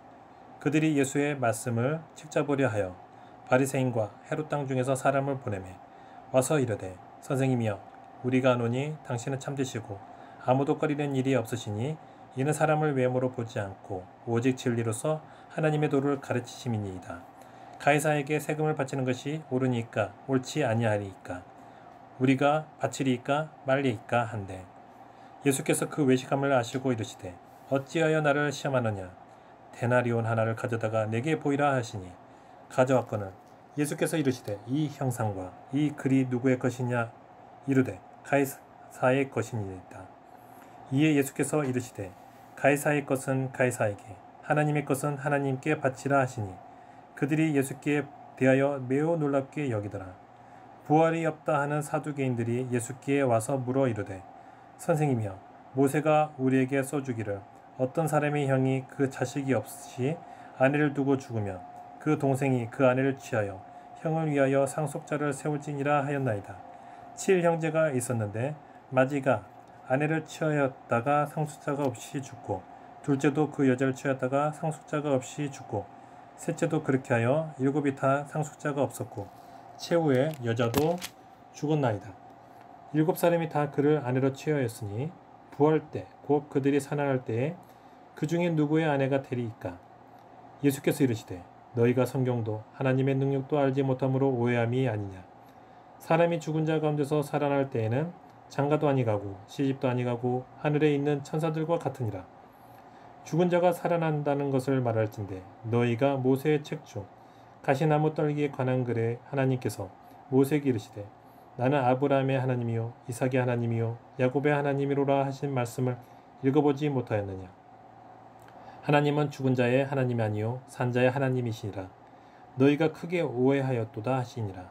그들이 예수의 말씀을 책잡으려 하여 바리새인과 헤롯 땅 중에서 사람을 보내매 와서 이르되 선생님이여 우리가 아노니 당신은 참되시고 아무도 꺼리는 일이 없으시니 이는 사람을 외모로 보지 않고 오직 진리로서 하나님의 도를 가르치심이니이다. 가이사에게 세금을 바치는 것이 옳으니까 옳지 아니하리이까 우리가 바치리이까 말리이까 한데 예수께서 그 외식함을 아시고 이르시되 어찌하여 나를 시험하느냐. 데나리온 하나를 가져다가 내게 보이라 하시니 가져왔거늘 예수께서 이르시되 이 형상과 이 글이 누구의 것이냐. 이르되 가이사의 것이니이다. 이에 예수께서 이르시되 가이사의 것은 가이사에게 하나님의 것은 하나님께 바치라 하시니 그들이 예수께 대하여 매우 놀랍게 여기더라. 부활이 없다 하는 사두개인들이 예수께 와서 물어 이르되 선생님이여 모세가 우리에게 써주기를 어떤 사람의 형이 그 자식이 없이 아내를 두고 죽으면 그 동생이 그 아내를 취하여 형을 위하여 상속자를 세울지니라 하였나이다. 7형제가 있었는데 마지가 아내를 취하였다가 상속자가 없이 죽고 둘째도 그 여자를 취하였다가 상속자가 없이 죽고 셋째도 그렇게 하여 7이 다 상속자가 없었고 최후에 여자도 죽었나이다. 7사람이 다 그를 아내로 취하였으니 부활 때 곧 그들이 살아날 때에 그 중에 누구의 아내가 되리이까. 예수께서 이르시되 너희가 성경도 하나님의 능력도 알지 못함으로 오해함이 아니냐. 사람이 죽은 자 가운데서 살아날 때에는 장가도 아니가고 시집도 아니가고 하늘에 있는 천사들과 같으니라. 죽은 자가 살아난다는 것을 말할진대 너희가 모세의 책 중 가시나무 떨기에 관한 글에 하나님께서 모세에게 이르시되 나는 아브라함의 하나님이요 이삭의 하나님이요 야곱의 하나님이로라 하신 말씀을 읽어보지 못하였느냐. 하나님은 죽은 자의 하나님이 아니요 산 자의 하나님이시니라. 너희가 크게 오해하였도다 하시니라.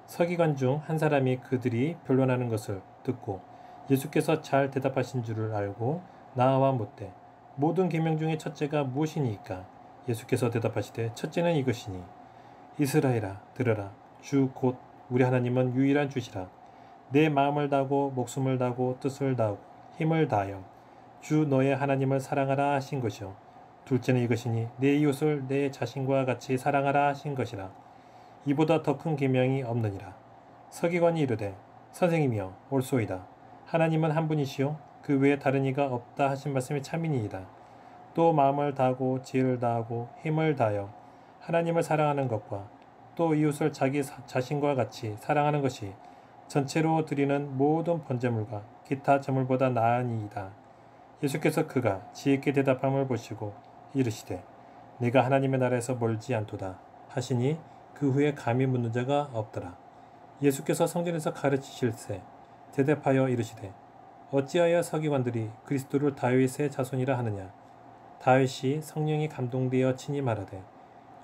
서기관 중 한 사람이 그들이 변론하는 것을 듣고 예수께서 잘 대답하신 줄을 알고 나와 묻되 모든 계명 중에 첫째가 무엇이니까. 예수께서 대답하시되 첫째는 이것이니 이스라엘아 들으라. 주 곧 우리 하나님은 유일한 주시라. 내 마음을 다하고 목숨을 다하고 뜻을 다하고 힘을 다하여 주 너의 하나님을 사랑하라 하신 것이요 둘째는 이것이니 내 이웃을 내 자신과 같이 사랑하라 하신 것이라. 이보다 더 큰 계명이 없느니라. 서기관이 이르되 선생님이여 옳소이다. 하나님은 한 분이시요 그 외에 다른 이가 없다 하신 말씀이 참이니이다. 또 마음을 다하고 지혜를 다하고 힘을 다하여 하나님을 사랑하는 것과 또 이웃을 자기 자신과 같이 사랑하는 것이 전체로 드리는 모든 번제물과 기타 제물보다 나으니이다. 예수께서 그가 지혜 있게 대답함을 보시고 이르시되 내가 하나님의 나라에서 멀지 않도다 하시니 그 후에 감히 묻는 자가 없더라. 예수께서 성전에서 가르치실세 대답하여 이르시되 어찌하여 서기관들이 그리스도를 다윗의 자손이라 하느냐. 다윗이 성령이 감동되어 친히 말하되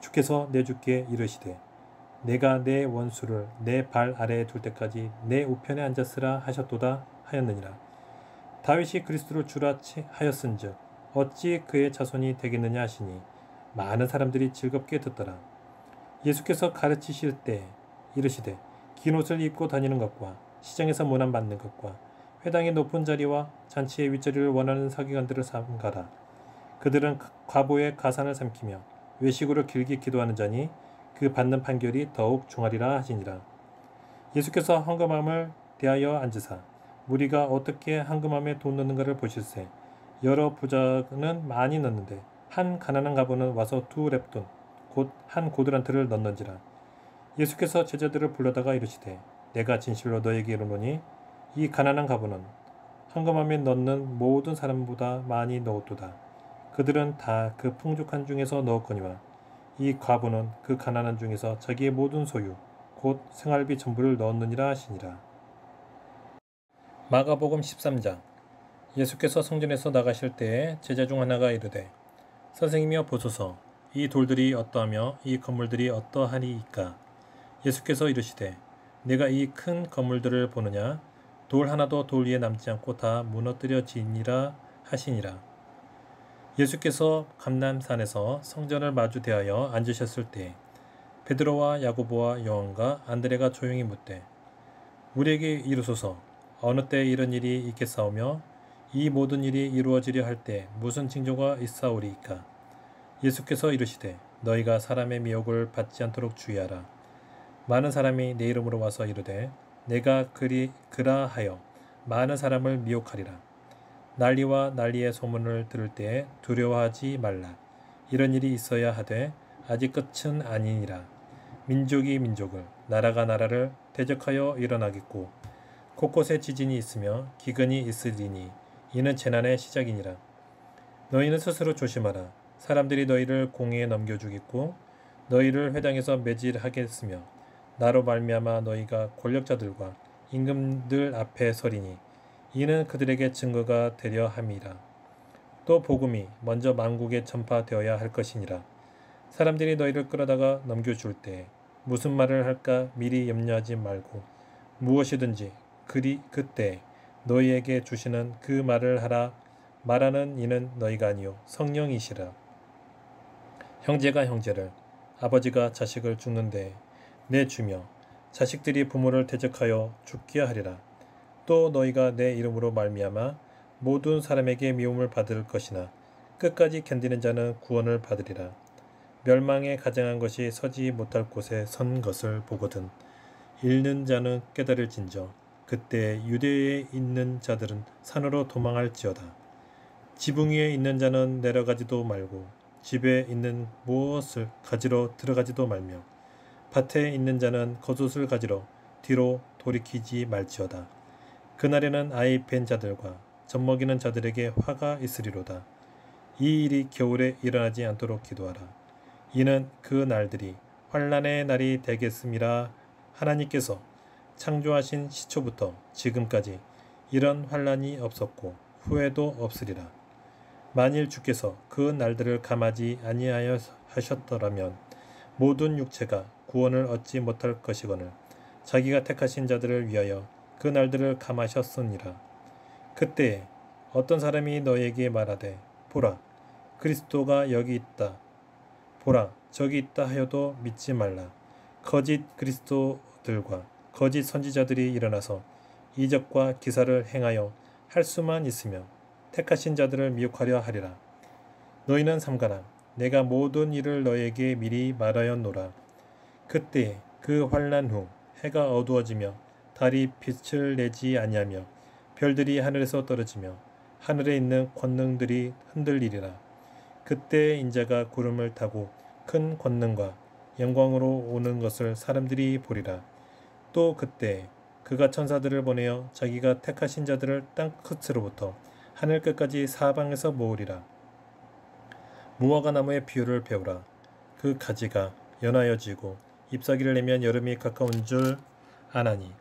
주께서 내 주께 이르시되 내가 내 원수를 내 발 아래에 둘 때까지 내 우편에 앉았으라 하셨도다 하였느니라. 다윗이 그리스도를 주라 하였은즉 어찌 그의 자손이 되겠느냐 하시니 많은 사람들이 즐겁게 듣더라. 예수께서 가르치실 때 이르시되 긴 옷을 입고 다니는 것과 시장에서 문안 받는 것과 회당의 높은 자리와 잔치의 윗자리를 원하는 서기관들을 삼가라. 그들은 과보의 가산을 삼키며 외식으로 길게 기도하는 자니 그 받는 판결이 더욱 중하리라 하시니라. 예수께서 헌금함을 대하여 앉으사 무리가 어떻게 헌금함에 돈 넣는가를 보실세. 여러 부자는 많이 넣는데 한 가난한 가부는 와서 2렙돈 곧 한 고드란트를 넣는지라. 예수께서 제자들을 불러다가 이르시되 내가 진실로 너에게 이르노니 이 가난한 가부는 헌금함에 넣는 모든 사람보다 많이 넣었도다. 그들은 다 그 풍족한 중에서 넣었거니와 이 과부는 그 가난한 중에서 자기의 모든 소유 곧 생활비 전부를 넣었느니라 하시니라. 마가복음 13장. 예수께서 성전에서 나가실 때에 제자 중 하나가 이르되 선생님이여 보소서 이 돌들이 어떠하며 이 건물들이 어떠하리이까. 예수께서 이르시되 내가 이 큰 건물들을 보느냐. 돌 하나도 돌 위에 남지 않고 다 무너뜨려지니라 하시니라. 예수께서 감람산에서 성전을 마주 대하여 앉으셨을 때 베드로와 야고보와 요한과 안드레가 조용히 묻되 우리에게 이르소서 어느 때 이런 일이 있겠사오며 이 모든 일이 이루어지려 할 때 무슨 징조가 있사오리이까. 예수께서 이르시되 너희가 사람의 미혹을 받지 않도록 주의하라. 많은 사람이 내 이름으로 와서 이르되 내가 그라하여 많은 사람을 미혹하리라. 난리와 난리의 소문을 들을 때에 두려워하지 말라. 이런 일이 있어야 하되 아직 끝은 아니니라. 민족이 민족을 나라가 나라를 대적하여 일어나겠고 곳곳에 지진이 있으며 기근이 있으리니 이는 재난의 시작이니라. 너희는 스스로 조심하라. 사람들이 너희를 공회에 넘겨주겠고 너희를 회당에서 매질하겠으며 나로 말미암아 너희가 권력자들과 임금들 앞에 서리니 이는 그들에게 증거가 되려 함이라. 또 복음이 먼저 만국에 전파되어야 할 것이니라. 사람들이 너희를 끌어다가 넘겨줄 때 무슨 말을 할까 미리 염려하지 말고 무엇이든지 그때 너희에게 주시는 그 말을 하라. 말하는 이는 너희가 아니요 성령이시라. 형제가 형제를 아버지가 자식을 죽는데 내주며 자식들이 부모를 대적하여 죽게 하리라. 또 너희가 내 이름으로 말미암아 모든 사람에게 미움을 받을 것이나 끝까지 견디는 자는 구원을 받으리라. 멸망에 가증한 것이 서지 못할 곳에 선 것을 보거든 읽는 자는 깨달을진저 그때 유대에 있는 자들은 산으로 도망할지어다. 지붕 위에 있는 자는 내려가지도 말고 집에 있는 무엇을 가지러 들어가지도 말며 밭에 있는 자는 겉옷을 가지러 뒤로 돌이키지 말지어다. 그날에는 아이 뵌 자들과 젖먹이는 자들에게 화가 있으리로다. 이 일이 겨울에 일어나지 않도록 기도하라. 이는 그 날들이 환난의 날이 되겠음이라. 하나님께서 창조하신 시초부터 지금까지 이런 환난이 없었고 후에도 없으리라. 만일 주께서 그 날들을 감하지 아니하여 하셨더라면 모든 육체가 구원을 얻지 못할 것이거늘 자기가 택하신 자들을 위하여 그 날들을 감하셨으니라. 그때에 어떤 사람이 너희에게 말하되 보라 그리스도가 여기 있다 보라 저기 있다 하여도 믿지 말라. 거짓 그리스도들과 거짓 선지자들이 일어나서 이적과 기사를 행하여 할 수만 있으며 택하신 자들을 미혹하려 하리라. 너희는 삼가라. 내가 모든 일을 너희에게 미리 말하였노라. 그때에 그 환난 후 해가 어두워지며 달이 빛을 내지 아니하며 별들이 하늘에서 떨어지며 하늘에 있는 권능들이 흔들리리라. 그때 인자가 구름을 타고 큰 권능과 영광으로 오는 것을 사람들이 보리라. 또 그때 그가 천사들을 보내어 자기가 택하신 자들을 땅 끝으로부터 하늘 끝까지 사방에서 모으리라. 무화과 나무의 비유를 배우라. 그 가지가 연하여지고 잎사귀를 내면 여름이 가까운 줄 아나니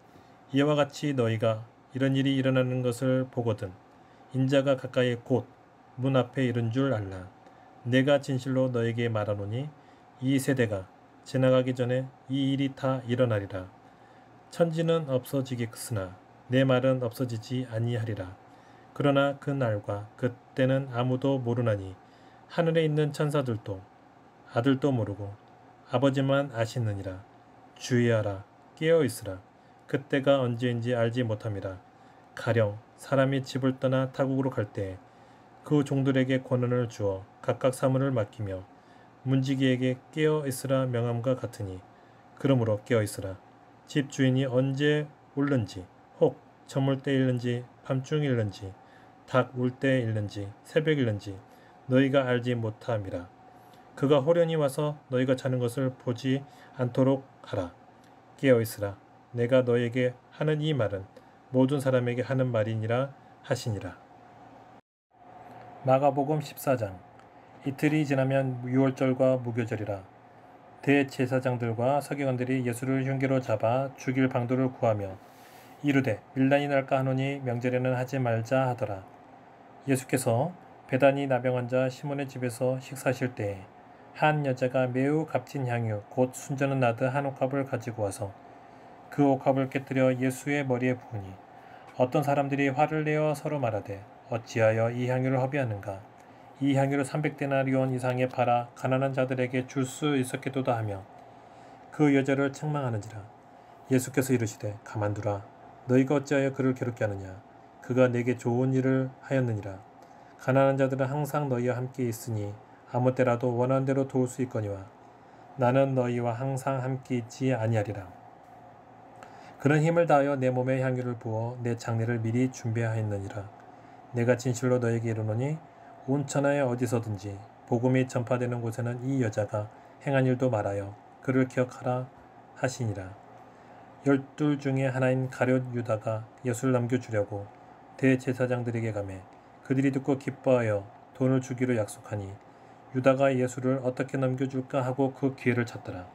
이와 같이 너희가 이런 일이 일어나는 것을 보거든 인자가 가까이 곧 문 앞에 이른 줄 알라. 내가 진실로 너에게 말하노니 이 세대가 지나가기 전에 이 일이 다 일어나리라. 천지는 없어지겠으나 내 말은 없어지지 아니하리라. 그러나 그 날과 그때는 아무도 모르나니 하늘에 있는 천사들도 아들도 모르고 아버지만 아시느니라. 주의하라. 깨어있으라. 그때가 언제인지 알지 못함이라. 가령 사람이 집을 떠나 타국으로 갈 때에 그 종들에게 권한을 주어 각각 사물을 맡기며 문지기에게 깨어 있으라 명함과 같으니 그러므로 깨어 있으라. 집 주인이 언제 올는지 혹 저물 때 일는지 밤중 일는지 닭 울 때 일는지 새벽 일는지 너희가 알지 못함이라. 그가 호련히 와서 너희가 자는 것을 보지 않도록 하라. 깨어 있으라. 내가 너희에게 하는 이 말은 모든 사람에게 하는 말이니라 하시니라. 마가복음 14장. 이틀이 지나면 유월절과 무교절이라. 대제사장들과 서기관들이 예수를 흉계로 잡아 죽일 방도를 구하며 이르되 밀란이 날까 하노니 명절에는 하지 말자 하더라. 예수께서 베다니 나병 환자 시몬의 집에서 식사하실 때에 한 여자가 매우 값진 향유 곧 순전한 나드 한 옥합을 가지고 와서 그 옥합을 깨뜨려 예수의 머리에 부으니 어떤 사람들이 화를 내어 서로 말하되 어찌하여 이 향유를 허비하는가. 이 향유를 300데나리온 이상에 팔아 가난한 자들에게 줄 수 있었겠도다 하며 그 여자를 책망하는지라. 예수께서 이르시되 가만두라. 너희가 어찌하여 그를 괴롭게 하느냐. 그가 내게 좋은 일을 하였느니라. 가난한 자들은 항상 너희와 함께 있으니 아무 때라도 원하는 대로 도울 수 있거니와 나는 너희와 항상 함께 있지 아니하리라. 그는 힘을 다하여 내 몸에 향유를 부어 내 장례를 미리 준비하였느니라. 내가 진실로 너에게 이르노니 온 천하에 어디서든지 복음이 전파되는 곳에는 이 여자가 행한 일도 말하여 그를 기억하라 하시니라. 12 중에 하나인 가룟 유다가 예수를 넘겨주려고 대제사장들에게 가매 그들이 듣고 기뻐하여 돈을 주기로 약속하니 유다가 예수를 어떻게 넘겨줄까 하고 그 기회를 찾더라.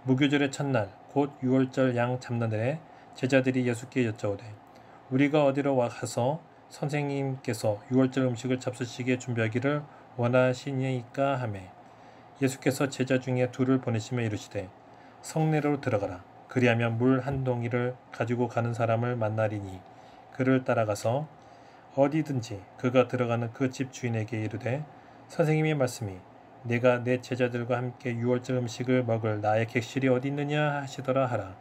무교절의 첫날 곧 유월절 양 잡는 날에 제자들이 예수께 여짜오되 우리가 어디로 가서 선생님께서 유월절 음식을 잡수시게 준비하기를 원하시니까 하매 예수께서 제자 중에 둘을 보내시며 이르시되 성내로 들어가라. 그리하면 물 한 동이를 가지고 가는 사람을 만나리니 그를 따라가서 어디든지 그가 들어가는 그 집 주인에게 이르되 선생님의 말씀이 내가 내 제자들과 함께 유월절 음식을 먹을 나의 객실이 어디 있느냐 하시더라 하라.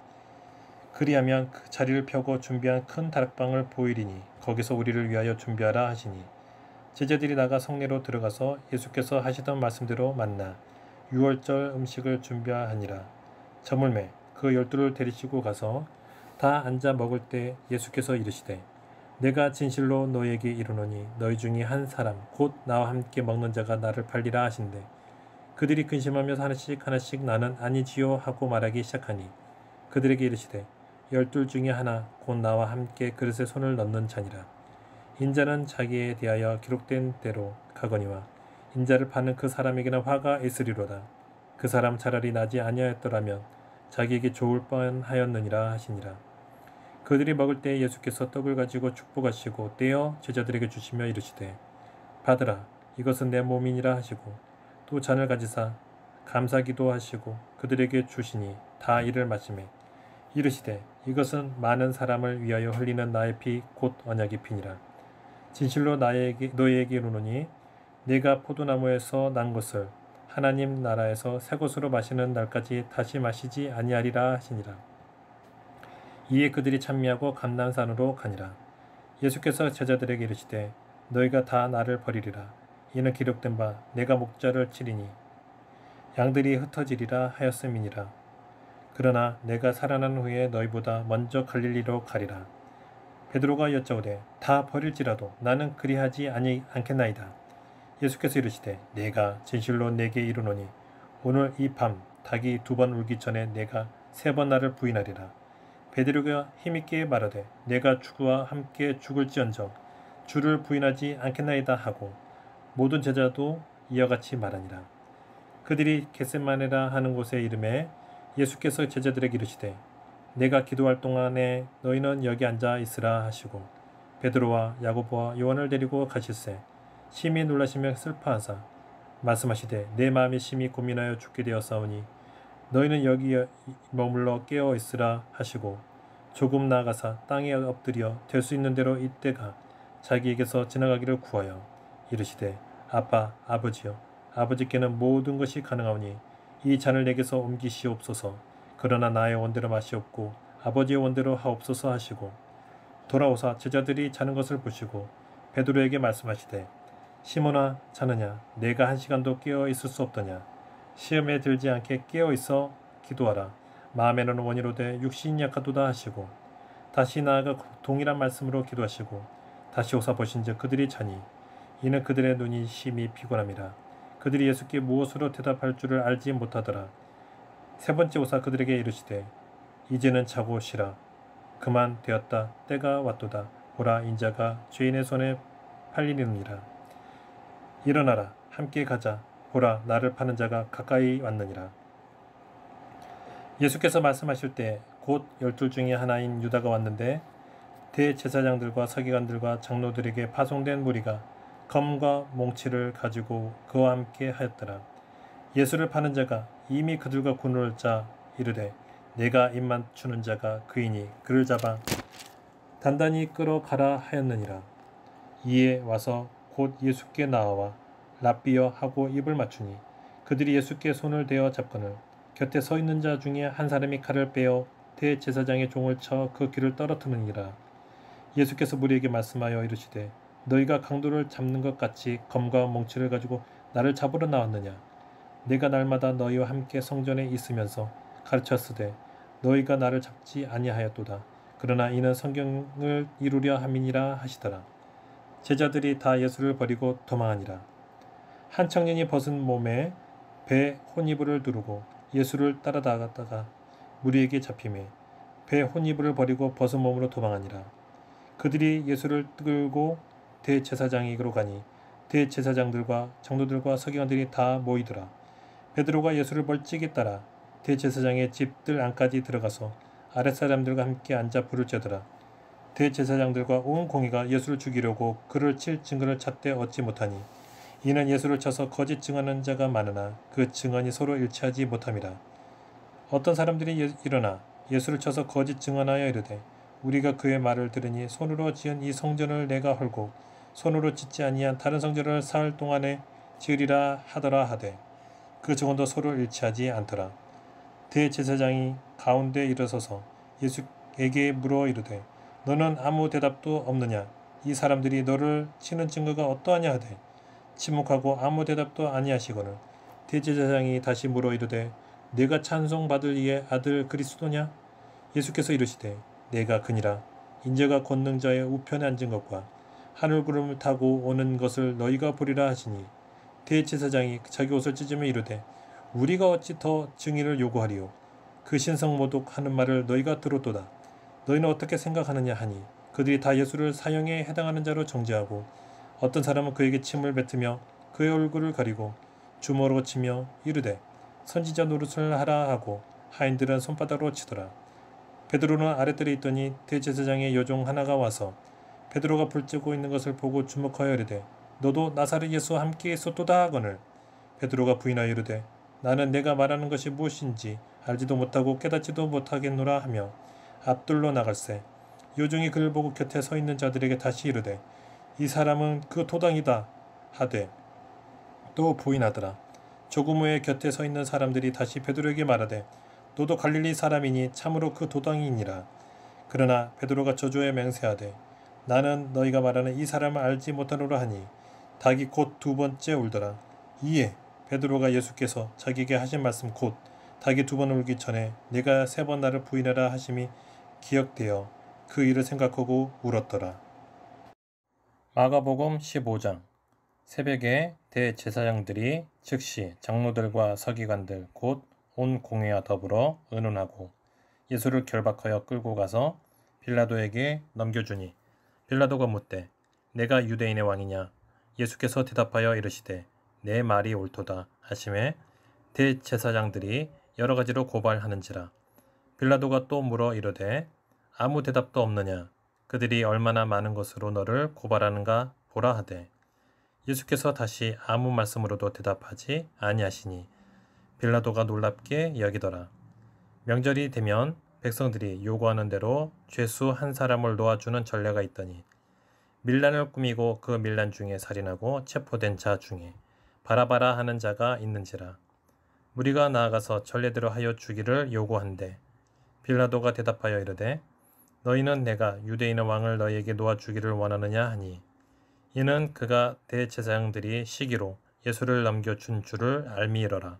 그리하면 그 자리를 펴고 준비한 큰 다락방을 보이리니 거기서 우리를 위하여 준비하라 하시니 제자들이 나가 성내로 들어가서 예수께서 하시던 말씀대로 만나 유월절 음식을 준비하니라. 저물매 그 12를 데리시고 가서 다 앉아 먹을 때 예수께서 이르시되 내가 진실로 너희에게 이르노니 너희 중에 한 사람 곧 나와 함께 먹는 자가 나를 팔리라 하신대 그들이 근심하며 하나씩 나는 아니지요 하고 말하기 시작하니 그들에게 이르시되 12 중에 하나 곧 나와 함께 그릇에 손을 넣는 자니라. 인자는 자기에 대하여 기록된 대로 가거니와 인자를 파는 그 사람에게는 화가 있으리로다. 그 사람 차라리 나지 아니하였더라면 자기에게 좋을 뻔하였느니라 하시니라. 그들이 먹을 때 예수께서 떡을 가지고 축복하시고 떼어 제자들에게 주시며 이르시되 받으라 이것은 내 몸이니라 하시고 또 잔을 가지사 감사기도 하시고 그들에게 주시니 다 이를 마시매 이르시되 이것은 많은 사람을 위하여 흘리는 나의 피 곧 언약의 피니라. 진실로 너희에게 이르노니 내가 포도나무에서 난 것을 하나님 나라에서 새 것으로 마시는 날까지 다시 마시지 아니하리라 하시니라. 이에 그들이 찬미하고 감난산으로 가니라. 예수께서 제자들에게 이르시되 너희가 다 나를 버리리라. 이는 기록된 바 내가 목자를 치리니 양들이 흩어지리라 하였음이니라. 그러나 내가 살아난 후에 너희보다 먼저 갈릴리로 가리라. 베드로가 여짜오되 다 버릴지라도 나는 그리하지 않겠나이다. 예수께서 이르시되 내가 진실로 내게 이르노니 오늘 이 밤 닭이 2번 울기 전에 내가 3번 나를 부인하리라. 베드로가 힘있게 말하되 내가 주와 함께 죽을지언정 주를 부인하지 않겠나이다 하고 모든 제자도 이와 같이 말하니라. 그들이 겟세마네라 하는 곳에 이름에 예수께서 제자들에게 이르시되 내가 기도할 동안에 너희는 여기 앉아 있으라 하시고 베드로와 야고보와 요한을 데리고 가실새 심히 놀라시며 슬퍼하사 말씀하시되 내 마음이 심히 고민하여 죽게 되었사오니 너희는 여기 머물러 깨어 있으라 하시고 조금 나아가사 땅에 엎드려 될 수 있는 대로 이때가 자기에게서 지나가기를 구하여 이르시되 아빠 아버지여 아버지께는 모든 것이 가능하오니 이 잔을 내게서 옮기시옵소서. 그러나 나의 원대로 마시옵고 아버지의 원대로 하옵소서 하시고 돌아오사 제자들이 자는 것을 보시고 베드로에게 말씀하시되 시몬아 자느냐 내가 1시간도 깨어 있을 수 없더냐 시험에 들지 않게 깨어 있어 기도하라 마음에는 원이로되 육신이 약하도다 하시고 다시 나아가 동일한 말씀으로 기도하시고 다시 오사 보신즉 그들이 자니 이는 그들의 눈이 심히 피곤함이라 그들이 예수께 무엇으로 대답할 줄을 알지 못하더라. 세 번째 오사 그들에게 이르시되 이제는 자고 쉬라 그만 되었다 때가 왔도다 보라 인자가 죄인의 손에 팔리느니라 일어나라 함께 가자 보라 나를 파는 자가 가까이 왔느니라. 예수께서 말씀하실 때 곧 12 중에 하나인 유다가 왔는데 대제사장들과 서기관들과 장로들에게 파송된 무리가 검과 몽치를 가지고 그와 함께 하였더라. 예수를 파는 자가 이미 그들과 군을 짜 이르되 내가 입맞추는 자가 그이니 그를 잡아 단단히 끌어가라 하였느니라. 이에 와서 곧 예수께 나와 랍비여 하고 입을 맞추니 그들이 예수께 손을 대어 잡거늘 곁에 서 있는 자 중에 한 사람이 칼을 빼어 대제사장의 종을 쳐 그 귀를 떨어뜨리니라. 예수께서 무리에게 말씀하여 이르시되 너희가 강도를 잡는 것 같이 검과 몽치를 가지고 나를 잡으러 나왔느냐. 내가 날마다 너희와 함께 성전에 있으면서 가르쳤으되 너희가 나를 잡지 아니하였도다. 그러나 이는 성경을 이루려 함이니라 하시더라. 제자들이 다 예수를 버리고 도망하니라. 한 청년이 벗은 몸에 배 혼이불을 두르고 예수를 따라다갔다가 무리에게 잡히매 배 혼이불을 버리고 벗은 몸으로 도망하니라. 그들이 예수를 끌고 대제사장에게로 가니 대제사장들과 장로들과 서기관들이 다 모이더라. 베드로가 예수를 멀찍이 따라 대제사장의 집들 안까지 들어가서 아랫사람들과 함께 앉아 불을 쬐더라. 대제사장들과 온 공의가 예수를 죽이려고 그를 칠 증거를 찾되 얻지 못하니 이는 예수를 쳐서 거짓 증언하는 자가 많으나 그 증언이 서로 일치하지 못함이라. 어떤 사람들이 일어나 예수를 쳐서 거짓 증언하여 이르되 우리가 그의 말을 들으니 손으로 지은 이 성전을 내가 헐고 손으로 짓지 아니한 다른 성전을 사흘 동안에 지으리라 하더라 하되 그 증언도 서로 일치하지 않더라. 대제사장이 가운데 일어서서 예수에게 물어 이르되 너는 아무 대답도 없느냐. 이 사람들이 너를 치는 증거가 어떠하냐 하되 침묵하고 아무 대답도 아니하시거늘 대제사장이 다시 물어 이르되 내가 찬송받을 이의 아들 그리스도냐. 예수께서 이르시되 내가 그니라. 인자가 권능자의 우편에 앉은 것과 하늘구름을 타고 오는 것을 너희가 보리라 하시니 대제사장이 자기 옷을 찢으며 이르되 우리가 어찌 더 증인을 요구하리요. 그 신성모독 하는 말을 너희가 들었도다. 너희는 어떻게 생각하느냐 하니 그들이 다 예수를 사형에 해당하는 자로 정죄하고 어떤 사람은 그에게 침을 뱉으며 그의 얼굴을 가리고 주먹으로 치며 이르되 선지자 노릇을 하라 하고 하인들은 손바닥으로 치더라. 베드로는 아랫뜰에 있더니 대제사장의 여종 하나가 와서 베드로가 불쬐고 있는 것을 보고 주목하여 이르되 너도 나사렛 예수와 함께 있었도다 하거늘 베드로가 부인하여 이르되 나는 내가 말하는 것이 무엇인지 알지도 못하고 깨닫지도 못하겠노라 하며 앞둘러 나갈새 여종이 그를 보고 곁에 서 있는 자들에게 다시 이르되 이 사람은 그 도당이다 하되 또 부인하더라. 조금 후에 곁에 서 있는 사람들이 다시 베드로에게 말하되 너도 갈릴리 사람이니 참으로 그 도당이니라. 그러나 베드로가 저주에 맹세하되 나는 너희가 말하는 이 사람을 알지 못하노라 하니 닭이 곧 2번째 울더라. 이에 베드로가 예수께서 자기에게 하신 말씀 곧 닭이 2번 울기 전에 내가 3번 나를 부인하라 하심이 기억되어 그 일을 생각하고 울었더라. 마가복음 15장. 새벽에 대제사장들이 즉시 장로들과 서기관들 곧 온 공회와 더불어 의논하고 예수를 결박하여 끌고 가서 빌라도에게 넘겨주니 빌라도가 묻되 내가 유대인의 왕이냐. 예수께서 대답하여 이르시되 내 말이 옳도다 하시매 대제사장들이 여러 가지로 고발하는지라. 빌라도가 또 물어 이르되 아무 대답도 없느냐. 그들이 얼마나 많은 것으로 너를 고발하는가 보라 하되 예수께서 다시 아무 말씀으로도 대답하지 아니하시니 빌라도가 놀랍게 여기더라. 명절이 되면 백성들이 요구하는 대로 죄수 한 사람을 놓아주는 전례가 있더니 밀란을 꾸미고 그 밀란 중에 살인하고 체포된 자 중에 바라바라 하는 자가 있는지라. 무리가 나아가서 전례대로 하여 주기를 요구한대 빌라도가 대답하여 이르되 너희는 내가 유대인의 왕을 너희에게 놓아주기를 원하느냐 하니 이는 그가 대제사장들이 시기로 예수를 넘겨준 줄을 알미이러라.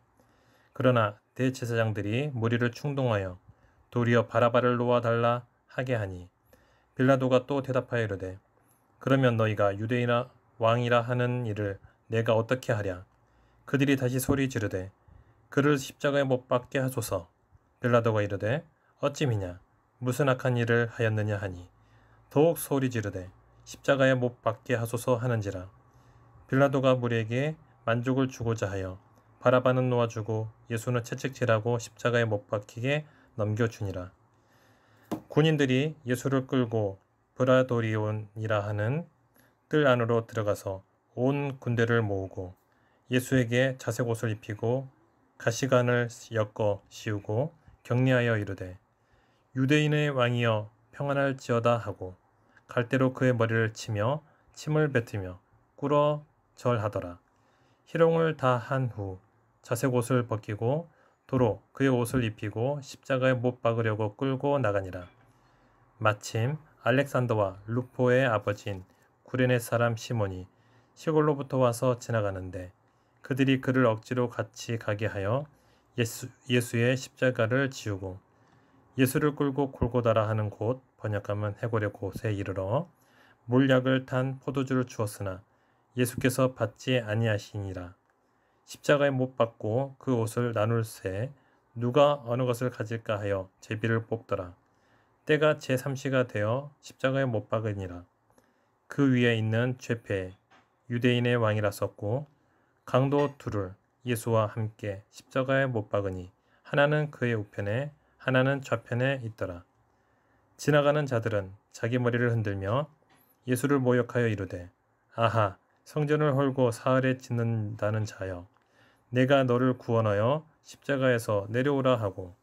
그러나 대제사장들이 무리를 충동하여 도리어 바라바를 놓아달라 하게 하니 빌라도가 또 대답하여 이르되 그러면 너희가 유대인의 왕이라 하는 이를 내가 어떻게 하랴. 그들이 다시 소리 지르되 그를 십자가에 못 박게 하소서. 빌라도가 이르되 어찌미냐 무슨 악한 일을 하였느냐 하니 더욱 소리 지르되 십자가에 못 박게 하소서 하는지라. 빌라도가 무리에게 만족을 주고자 하여 바라바는 놓아주고 예수는 채찍질하고 십자가에 못 박히게 넘겨주니라. 군인들이 예수를 끌고 브라도리온이라 하는 뜰 안으로 들어가서 온 군대를 모으고 예수에게 자색 옷을 입히고 가시관을 엮어 씌우고 격려하여 이르되 유대인의 왕이여 평안할지어다 하고 갈대로 그의 머리를 치며 침을 뱉으며 꿇어 절하더라. 희롱을 다 한 후 자색 옷을 벗기고 도로 그의 옷을 입히고 십자가에 못 박으려고 끌고 나가니라. 마침 알렉산더와 루포의 아버지인 구레네 사람 시몬이 시골로부터 와서 지나가는데 그들이 그를 억지로 같이 가게 하여 예수의 십자가를 지우고 예수를 끌고 골고다라 하는 곳 번역하면 해골의 곳에 이르러 몰약을 탄 포도주를 주었으나 예수께서 받지 아니하시니라. 십자가에 못 박고 그 옷을 나눌새 누가 어느 것을 가질까 하여 제비를 뽑더라. 때가 제3시가 되어 십자가에 못 박으니라. 그 위에 있는 죄패에 유대인의 왕이라 썼고 강도 둘을 예수와 함께 십자가에 못 박으니 하나는 그의 우편에 하나는 좌편에 있더라. 지나가는 자들은 자기 머리를 흔들며 예수를 모욕하여 이르되 아하 성전을 헐고 사흘에 짓는다는 자여 내가 너를 구원하여 십자가에서 내려오라 하고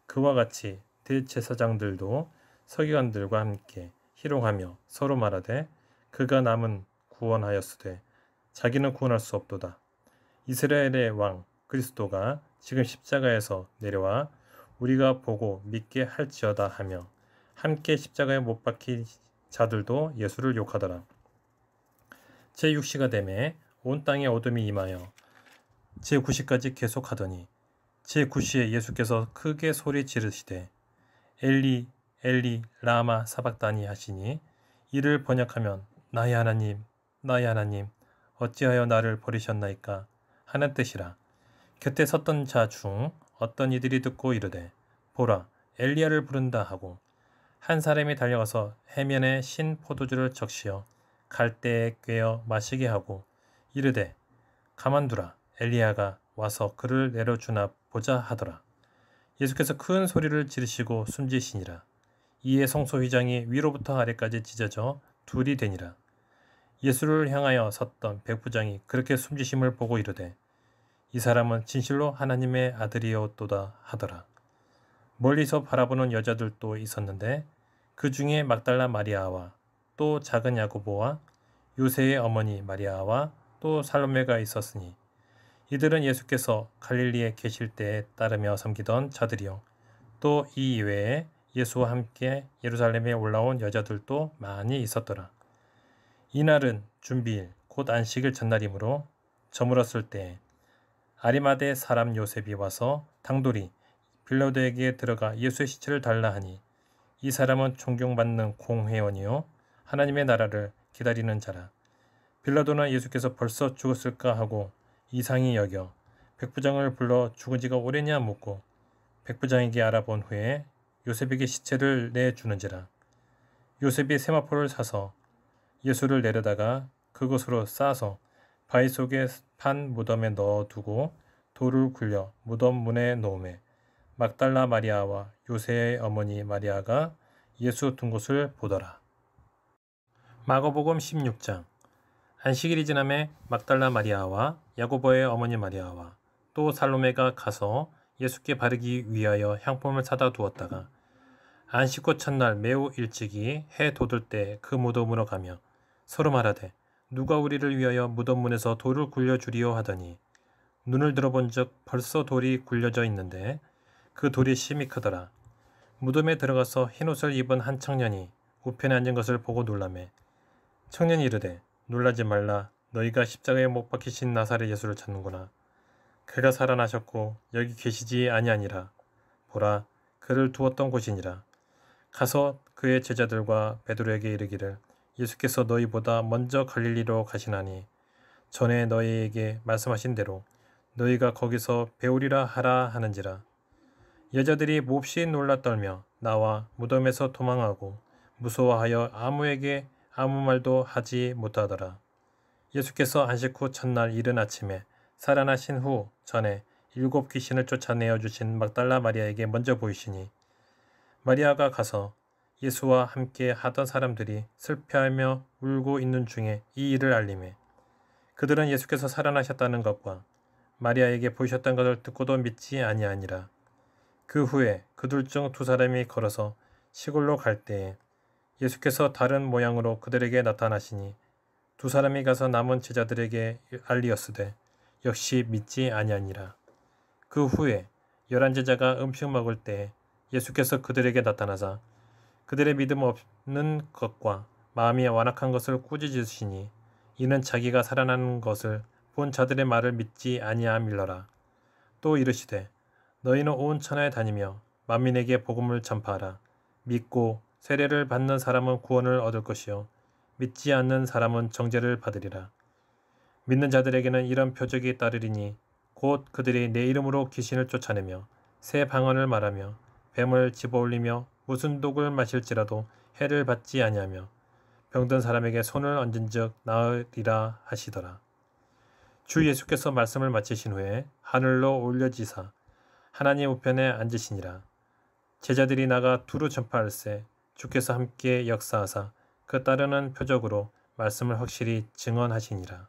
그와 같이 대제사장들도 서기관들과 함께 희롱하며 서로 말하되 그가 남은 구원하였으되 자기는 구원할 수 없도다. 이스라엘의 왕 그리스도가 지금 십자가에서 내려와 우리가 보고 믿게 할지어다 하며 함께 십자가에 못 박힌 자들도 예수를 욕하더라. 제6시가 되매 온 땅에 어둠이 임하여 제9시까지 계속하더니 제9시에 예수께서 크게 소리 지르시되 엘리 엘리 라마 사박다니 하시니 이를 번역하면 나의 하나님 나의 하나님 어찌하여 나를 버리셨나이까 하는 뜻이라. 곁에 섰던 자 중 어떤 이들이 듣고 이르되 보라 엘리야를 부른다 하고 한 사람이 달려가서 해면에 신 포도주를 적시어 갈대에 꿰어 마시게 하고 이르되 가만두라 엘리야가 와서 그를 내려주나 보자 하더라. 예수께서 큰 소리를 지르시고 숨지시니라. 이에 성소휘장이 위로부터 아래까지 찢어져 둘이 되니라. 예수를 향하여 섰던 백부장이 그렇게 숨지심을 보고 이르되 이 사람은 진실로 하나님의 아들이었도다 하더라. 멀리서 바라보는 여자들도 있었는데 그 중에 막달라 마리아와 또 작은 야고보와 요새의 어머니 마리아와 또 살로메가 있었으니 이들은 예수께서 갈릴리에 계실 때에 따르며 섬기던 자들이요 또 이 이외에 예수와 함께 예루살렘에 올라온 여자들도 많이 있었더라. 이날은 준비일 곧 안식일 전날이므로 저물었을 때에 아리마대 사람 요셉이 와서 당돌이 빌라도에게 들어가 예수의 시체를 달라 하니 이 사람은 존경받는 공회원이요 하나님의 나라를 기다리는 자라. 빌라도는 예수께서 벌써 죽었을까 하고 이상히 여겨 백부장을 불러 죽은 지가 오래냐 묻고 백부장에게 알아본 후에 요셉에게 시체를 내주는지라. 요셉이 세마포를 사서 예수를 내려다가 그곳으로 싸서 바위 속에 판 무덤에 넣어두고 돌을 굴려 무덤 문에 놓음에 막달라 마리아와 요새의 어머니 마리아가 예수 둔 곳을 보더라. 마가복음 16장. 안식일이 지남에 막달라 마리아와 야고보의 어머니 마리아와 또 살로메가 가서 예수께 바르기 위하여 향품을 사다 두었다가 안식구 첫날 매우 일찍이 해 돋을 때 그 무덤으로 가며 서로 말하되 누가 우리를 위하여 무덤 문에서 돌을 굴려주리요 하더니 눈을 들어본즉 벌써 돌이 굴려져 있는데 그 돌이 심히 크더라. 무덤에 들어가서 흰옷을 입은 한 청년이 우편에 앉은 것을 보고 놀라매 청년이 이르되 놀라지 말라. 너희가 십자가에 못 박히신 나사렛 예수를 찾는구나. 그가 살아나셨고 여기 계시지 아니하니라. 보라, 그를 두었던 곳이니라. 가서 그의 제자들과 베드로에게 이르기를 예수께서 너희보다 먼저 갈릴리로 가시나니 전에 너희에게 말씀하신 대로 너희가 거기서 배우리라 하라 하는지라. 여자들이 몹시 놀라 떨며 나와 무덤에서 도망하고 무서워하여 아무에게 아무 말도 하지 못하더라. 예수께서 안식 후 첫날 이른 아침에 살아나신 후 전에 7 귀신을 쫓아내어 주신 막달라 마리아에게 먼저 보이시니 마리아가 가서 예수와 함께 하던 사람들이 슬퍼하며 울고 있는 중에 이 일을 알리매 그들은 예수께서 살아나셨다는 것과 마리아에게 보이셨던 것을 듣고도 믿지 아니하니라. 그 후에 그들 중 2 사람이 걸어서 시골로 갈 때에 예수께서 다른 모양으로 그들에게 나타나시니 2 사람이 가서 남은 제자들에게 알리었으되 역시 믿지 아니하니라. 그 후에 11 제자가 음식 먹을 때에 예수께서 그들에게 나타나사 그들의 믿음 없는 것과 마음이 완악한 것을 꾸짖으시니 이는 자기가 살아나는 것을 본 자들의 말을 믿지 아니함일러라. 또 이르시되 너희는 온 천하에 다니며 만민에게 복음을 전파하라. 믿고 세례를 받는 사람은 구원을 얻을 것이요 믿지 않는 사람은 정죄를 받으리라. 믿는 자들에게는 이런 표적이 따르리니 곧 그들이 내 이름으로 귀신을 쫓아내며 새 방언을 말하며 뱀을 집어올리며 무슨 독을 마실지라도 해를 받지 아니하며 병든 사람에게 손을 얹은즉 나으리라 하시더라. 주 예수께서 말씀을 마치신 후에 하늘로 올려지사 하나님 우편에 앉으시니라. 제자들이 나가 두루 전파할세 주께서 함께 역사하사 그 따르는 표적으로 말씀을 확실히 증언하시니라.